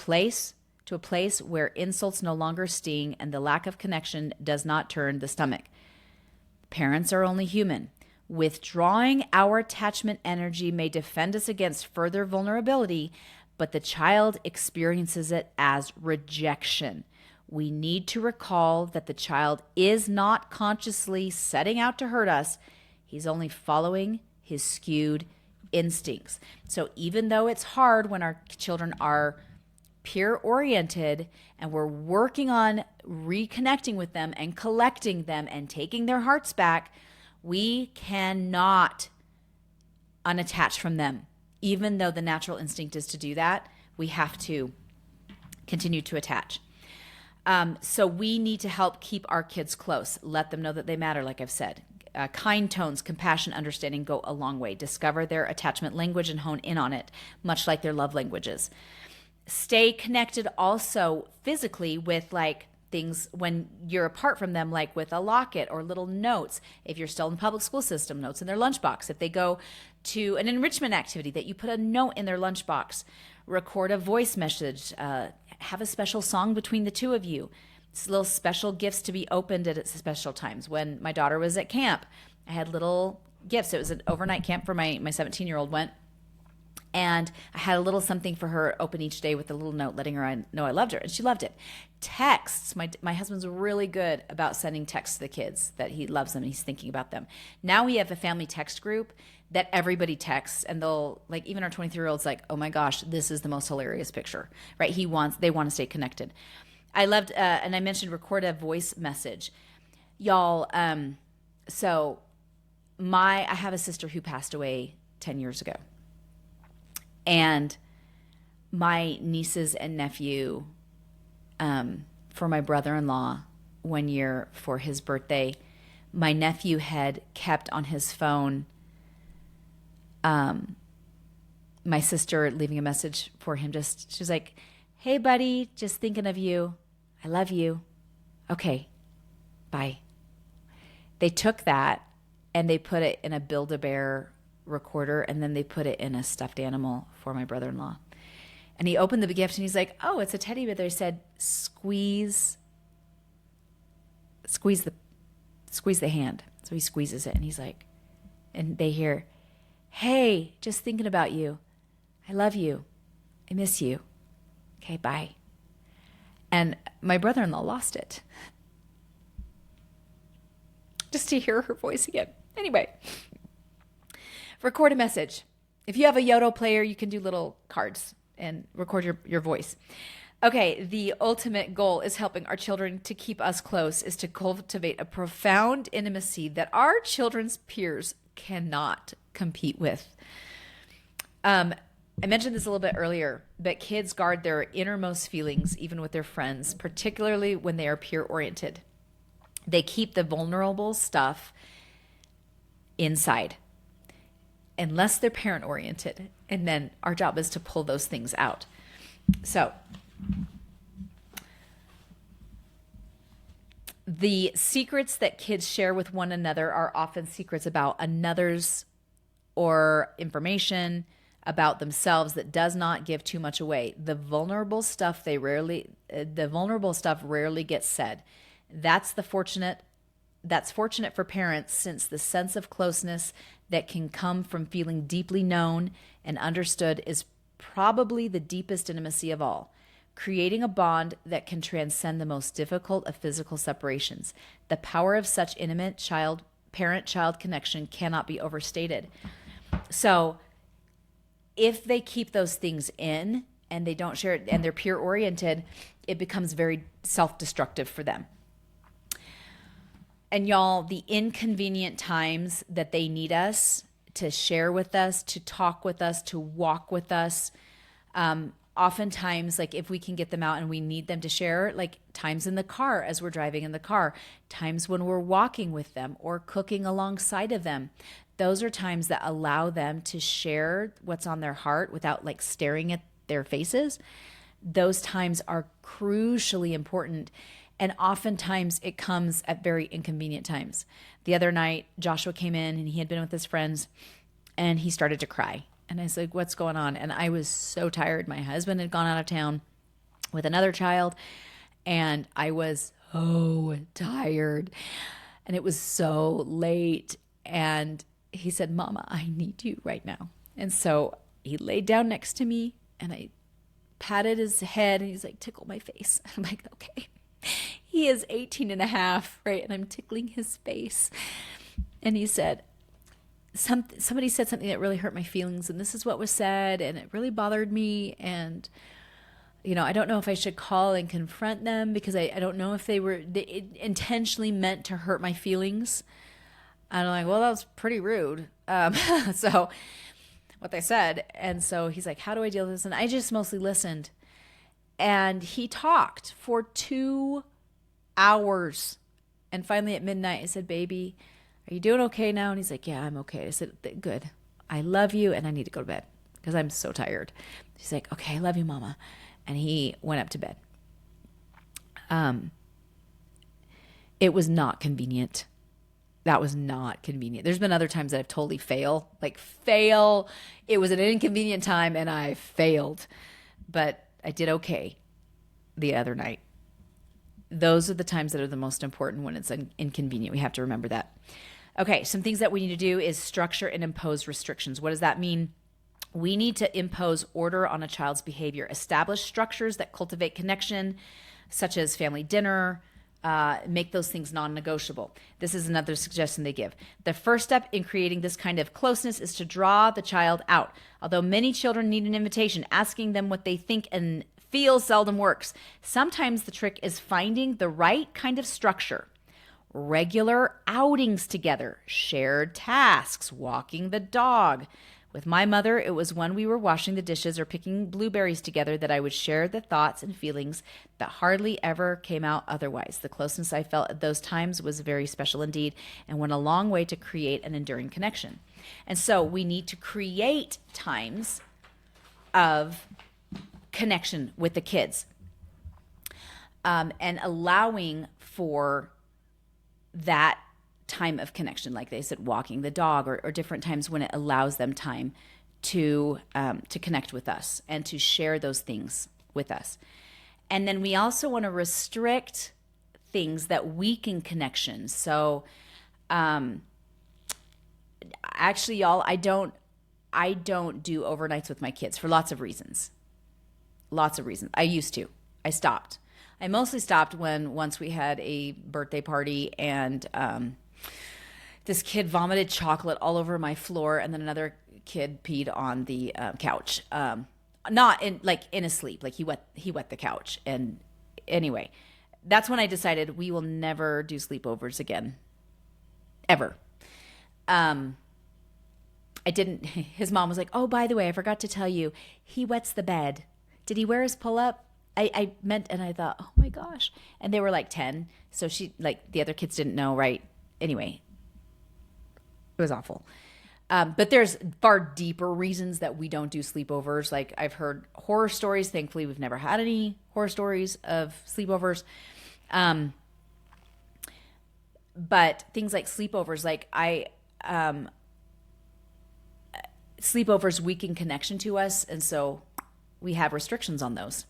place where insults no longer sting and the lack of connection does not turn the stomach. Parents are only human. Withdrawing our attachment energy may defend us against further vulnerability, but the child experiences it as rejection. We need to recall that the child is not consciously setting out to hurt us. He's only following his skewed instincts. So even though it's hard when our children are peer-oriented and we're working on reconnecting with them and collecting them and taking their hearts back, we cannot unattach from them. Even though the natural instinct is to do that, we have to continue to attach. So we need to help keep our kids close. Let them know that they matter, like I've said. Kind tones, compassion, understanding go a long way. Discover their attachment language and hone in on it, much like their love languages. Stay connected also physically with things when you're apart from them, like with a locket or little notes. If you're still in the public school system, notes in their lunchbox. If they go to an enrichment activity, that you put a note in their lunchbox. Record a voice message. Have a special song between the two of you. It's little special gifts to be opened at special times. When my daughter was at camp, I had little gifts. It was an overnight camp for my 17-year-old went. And I had a little something for her open each day with a little note letting her know I loved her. And she loved it. Texts. My husband's really good about sending texts to the kids that he loves them and he's thinking about them. Now we have a family text group that everybody texts, and they'll, even our 23-year-old's like, oh my gosh, this is the most hilarious picture, right? They want to stay connected. I loved, and I mentioned record a voice message. Y'all, so I have a sister who passed away 10 years ago. And my nieces and nephew, for my brother-in-law, one year for his birthday, my nephew had kept on his phone my sister leaving a message for him. She's like, hey, buddy, just thinking of you. I love you. Okay, bye. They took that and they put it in a Build-A-Bear recorder, and then they put it in a stuffed animal for my brother-in-law. And he opened the gift and he's like, oh, it's a teddy bear. They said, squeeze the hand. So he squeezes it and he's like, and they hear, hey, just thinking about you. I love you. I miss you. Okay, bye. And my brother-in-law lost it just to hear her voice again. Anyway, record a message. If you have a Yoto player, you can do little cards and record your voice. Okay, the ultimate goal is helping our children to keep us close, is to cultivate a profound intimacy that our children's peers cannot compete with. I mentioned this a little bit earlier, but kids guard their innermost feelings even with their friends, particularly when they are peer-oriented. They keep the vulnerable stuff inside, unless they're parent-oriented, and then our job is to pull those things out. So the secrets that kids share with one another are often secrets about another's or information about themselves that does not give too much away. The vulnerable stuff rarely gets said. That's fortunate for parents, since the sense of closeness that can come from feeling deeply known and understood is probably the deepest intimacy of all, creating a bond that can transcend the most difficult of physical separations. The power of such intimate parent-child connection cannot be overstated. So if they keep those things in and they don't share it and they're peer-oriented, it becomes very self-destructive for them. And y'all, the inconvenient times that they need us to share with us, to talk with us, to walk with us, oftentimes, like if we can get them out and we need them to share, like times in the car as we're driving in the car, times when we're walking with them or cooking alongside of them, those are times that allow them to share what's on their heart without like staring at their faces. Those times are crucially important. And oftentimes it comes at very inconvenient times. The other night, Joshua came in and he had been with his friends and he started to cry. And I was like, what's going on? And I was so tired. My husband had gone out of town with another child and I was so tired. And it was so late. And he said, Mama, I need you right now. And so he laid down next to me and I patted his head and he's like, tickle my face. I'm like, okay. He is 18 and a half, right? And I'm tickling his face. And he said, somebody said something that really hurt my feelings. And this is what was said. And it really bothered me. And, I don't know if I should call and confront them because I don't know if they intentionally meant to hurt my feelings. And I'm like, well, that was pretty rude. So what they said. And so he's like, how do I deal with this? And I just mostly listened. And he talked for 2 hours. And finally at midnight, I said, baby, are you doing okay now? And he's like, yeah, I'm okay. I said, good. I love you and I need to go to bed because I'm so tired. He's like, okay, I love you, Mama. And he went up to bed. It was not convenient. That was not convenient. There's been other times that I've totally failed. It was an inconvenient time and I failed. But I did okay the other night. Those are the times that are the most important when it's inconvenient. We have to remember that. Okay, some things that we need to do is structure and impose restrictions. What does that mean? We need to impose order on a child's behavior, establish structures that cultivate connection, such as family dinner, make those things non-negotiable. This is another suggestion they give. The first step in creating this kind of closeness is to draw the child out. Although many children need an invitation, asking them what they think and feel seldom works. Sometimes the trick is finding the right kind of structure. Regular outings together, shared tasks, walking the dog. With my mother, it was when we were washing the dishes or picking blueberries together that I would share the thoughts and feelings that hardly ever came out otherwise. The closeness I felt at those times was very special indeed and went a long way to create an enduring connection. And so we need to create times of connection with the kids and allowing for that time of connection, like they said, walking the dog or different times when it allows them time to connect with us and to share those things with us. And then we also want to restrict things that weaken connection. So actually, y'all, I don't do overnights with my kids for lots of reasons. I used to. I stopped. I mostly stopped once we had a birthday party and this kid vomited chocolate all over my floor, and then another kid peed on the couch. Not in his sleep, like he wet the couch. And anyway, that's when I decided we will never do sleepovers again, ever. I didn't. His mom was like, "Oh, by the way, I forgot to tell you, he wets the bed. Did he wear his pull up?" I meant, and I thought, "Oh my gosh!" And they were like 10, so the other kids didn't know, right? Anyway, it was awful. But there's far deeper reasons that we don't do sleepovers. Like I've heard horror stories. Thankfully, we've never had any horror stories of sleepovers. But things like sleepovers, sleepovers weaken connection to us, and so we have restrictions on those.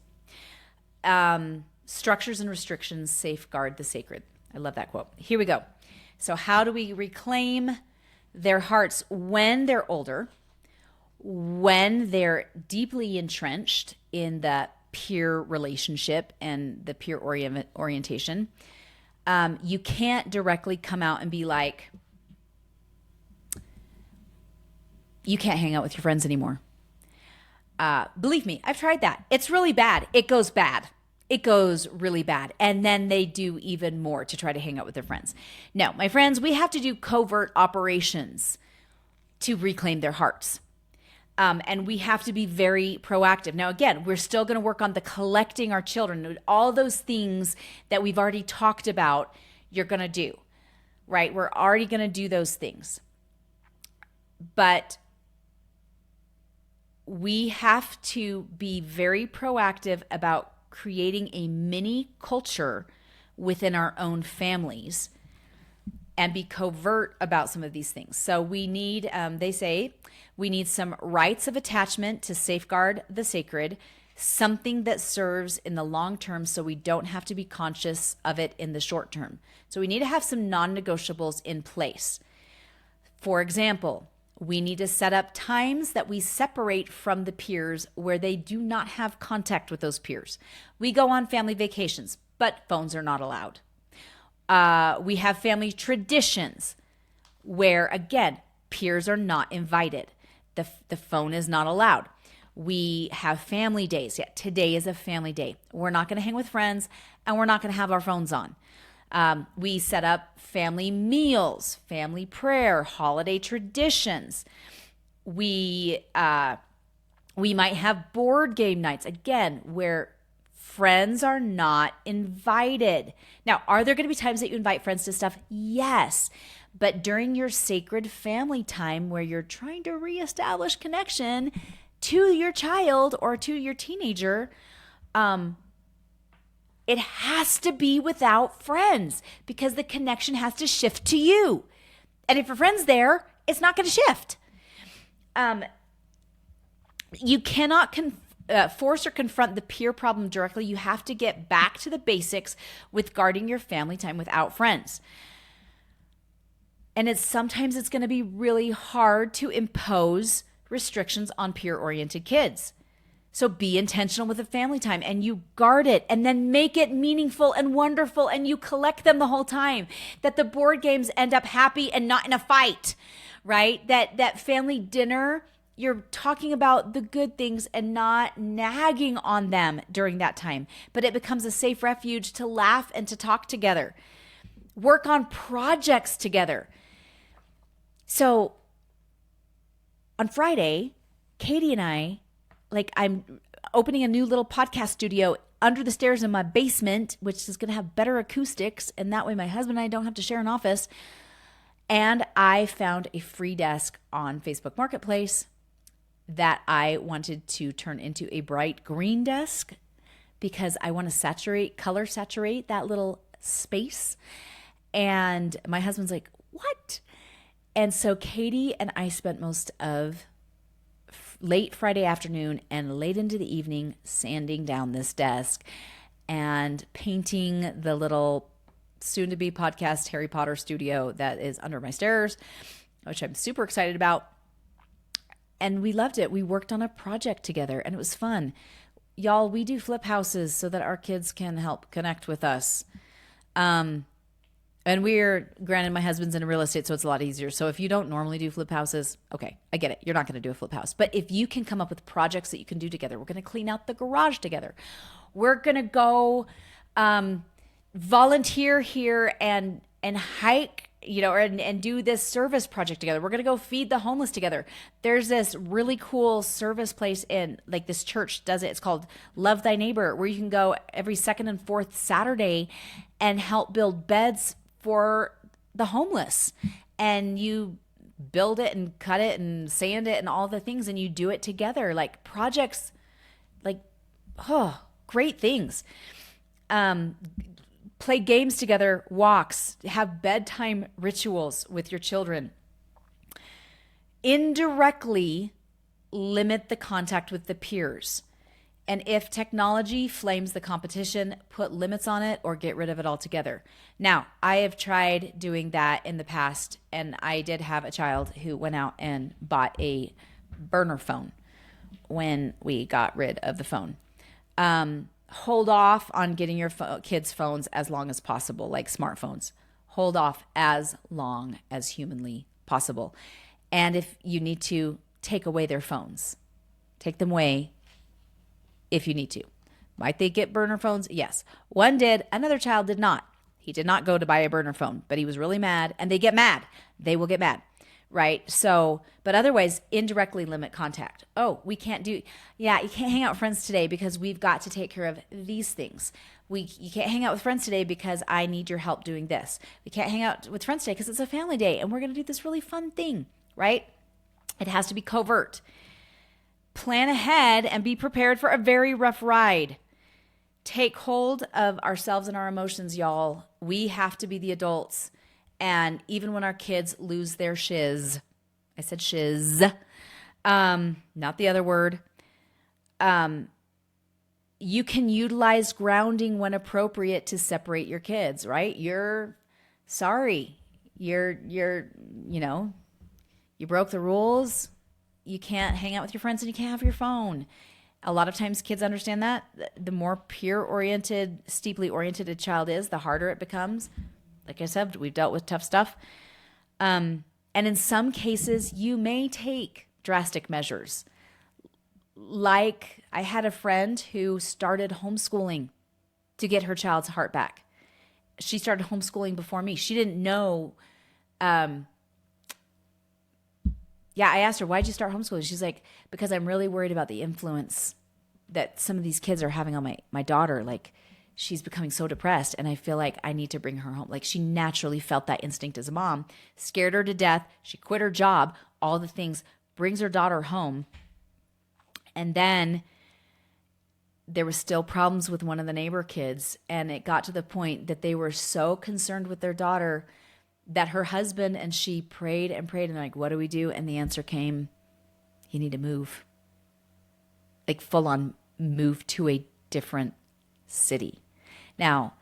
Structures and restrictions safeguard the sacred. I love that quote. Here we go. So how do we reclaim their hearts when they're older, when they're deeply entrenched in the peer relationship and the peer orientation? You can't directly come out and be like, you can't hang out with your friends anymore. Believe me, I've tried that. It's really bad. It goes bad. It goes really bad. And then they do even more to try to hang out with their friends. No, my friends, we have to do covert operations to reclaim their hearts. And we have to be very proactive. Now, again, we're still going to work on the collecting our children. All those things that we've already talked about, you're going to do, right? We're already going to do those things. But we have to be very proactive about creating a mini culture within our own families and be covert about some of these things. So we need, they say, we need some rites of attachment to safeguard the sacred, something that serves in the long term so we don't have to be conscious of it in the short term. So we need to have some non-negotiables in place. For example, we need to set up times that we separate from the peers where they do not have contact with those peers. We go on family vacations, but phones are not allowed. We have family traditions where, again, peers are not invited. The phone is not allowed. We have family days. Yeah, today is a family day. We're not going to hang with friends, and we're not going to have our phones on. We set up family meals, family prayer, holiday traditions. We might have board game nights, again, where friends are not invited. Now, are there going to be times that you invite friends to stuff? Yes. But during your sacred family time where you're trying to reestablish connection to your child or to your teenager, it has to be without friends because the connection has to shift to you. And if your friend's there, it's not going to shift. You cannot force or confront the peer problem directly. You have to get back to the basics with guarding your family time without friends. And sometimes it's going to be really hard to impose restrictions on peer-oriented kids. So be intentional with the family time and you guard it and then make it meaningful and wonderful and you collect them the whole time. That the board games end up happy and not in a fight, right? That family dinner, you're talking about the good things and not nagging on them during that time. But it becomes a safe refuge to laugh and to talk together. Work on projects together. So on Friday, Katie and I, I'm opening a new little podcast studio under the stairs in my basement, which is going to have better acoustics. And that way my husband and I don't have to share an office. And I found a free desk on Facebook Marketplace that I wanted to turn into a bright green desk because I want to color saturate that little space. And my husband's like, what? And so Katie and I spent most of late Friday afternoon and late into the evening sanding down this desk and painting the little soon-to-be podcast Harry Potter studio that is under my stairs, which I'm super excited about. And we loved it. We worked on a project together and it was fun. Y'all, we do flip houses so that our kids can help connect with us. Um, and granted, my husband's in real estate, so it's a lot easier. So if you don't normally do flip houses, okay, I get it. You're not going to do a flip house. But if you can come up with projects that you can do together, we're going to clean out the garage together. We're going to go volunteer here and hike, and do this service project together. We're going to go feed the homeless together. There's this really cool service place in, like, this church does it. It's called Love Thy Neighbor, where you can go every second and fourth Saturday and help build beds for the homeless. And you build it and cut it and sand it and all the things, and you do it together, like projects, like, oh, great things. Play games together, walks, have bedtime rituals with your children. Indirectly limit the contact with the peers. And if technology flames the competition, put limits on it or get rid of it altogether. Now, I have tried doing that in the past, and I did have a child who went out and bought a burner phone when we got rid of the phone. Hold off on getting your kids' phones as long as possible, like smartphones. Hold off as long as humanly possible. And if you need to, take away their phones. Take them away if you need to. Might they get burner phones? Yes. One did. Another child did not. He did not go to buy a burner phone, but he was really mad. And they get mad. They will get mad. Right? So, but otherwise, indirectly limit contact. Oh, you can't hang out with friends today because we've got to take care of these things. You can't hang out with friends today because I need your help doing this. We can't hang out with friends today because it's a family day and we're going to do this really fun thing, right? It has to be covert. Plan ahead and be prepared for a very rough ride. Take hold of ourselves and our emotions, y'all. We have to be the adults. And even when our kids lose their shiz, I said shiz, not the other word. You can utilize grounding when appropriate to separate your kids, right? You're sorry. You broke the rules. You can't hang out with your friends and you can't have your phone. A lot of times kids understand that. The more peer-oriented, steeply oriented a child is, the harder it becomes. Like I said, we've dealt with tough stuff. And in some cases, you may take drastic measures. Like I had a friend who started homeschooling to get her child's heart back. She started homeschooling before me. She didn't know. I asked her, why'd you start homeschooling? She's like, because I'm really worried about the influence that some of these kids are having on my daughter. Like, she's becoming so depressed and I feel like I need to bring her home. Like, she naturally felt that instinct as a mom, scared her to death. She quit her job, all the things, brings her daughter home. And then there was still problems with one of the neighbor kids. And it got to the point that they were so concerned with their daughter that her husband and she prayed and prayed and like, what do we do? And the answer came, you need to move. Like, full on move to a different city. Now,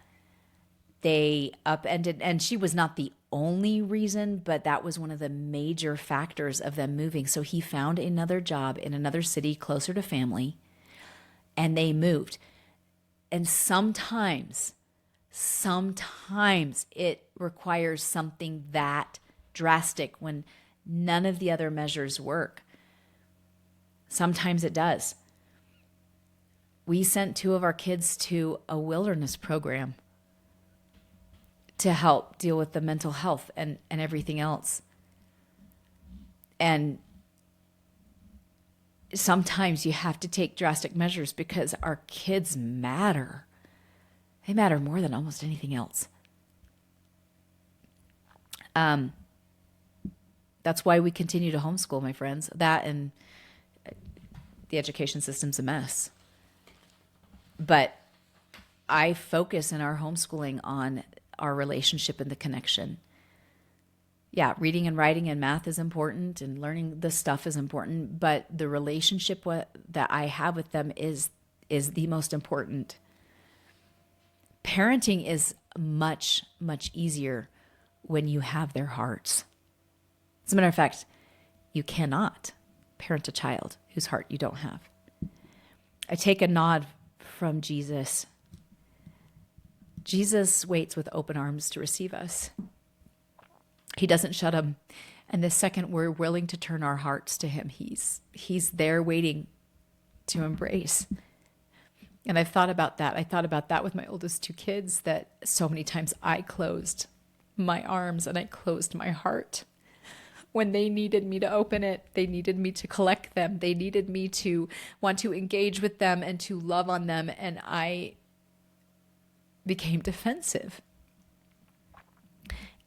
they upended, and she was not the only reason, but that was one of the major factors of them moving. So he found another job in another city closer to family, and they moved. And sometimes it requires something that drastic when none of the other measures work. Sometimes it does. We sent 2 of our kids to a wilderness program to help deal with the mental health and everything else. And sometimes you have to take drastic measures because our kids matter. They matter more than almost anything else. That's why we continue to homeschool, my friends. That and the education system's a mess. But I focus in our homeschooling on our relationship and the connection. Yeah, reading and writing and math is important and learning the stuff is important, but the relationship that I have with them is the most important. Parenting is much, much easier when you have their hearts. As a matter of fact, you cannot parent a child whose heart you don't have. I take a nod from Jesus. Jesus waits with open arms to receive us. He doesn't shut them. And the second we're willing to turn our hearts to him, he's there waiting to embrace. And I've thought about that. I thought about that with my oldest two kids, that so many times I closed my arms and I closed my heart when they needed me to open it. They needed me to collect them. They needed me to want to engage with them and to love on them. And I became defensive.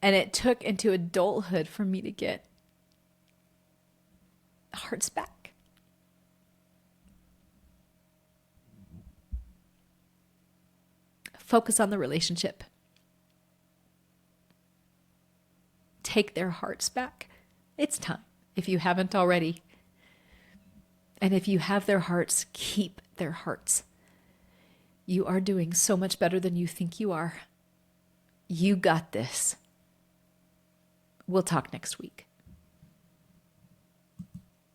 And it took into adulthood for me to get hearts back. Focus on the relationship. Take their hearts back. It's time, if you haven't already. And if you have their hearts, keep their hearts. You are doing so much better than you think you are. You got this. We'll talk next week.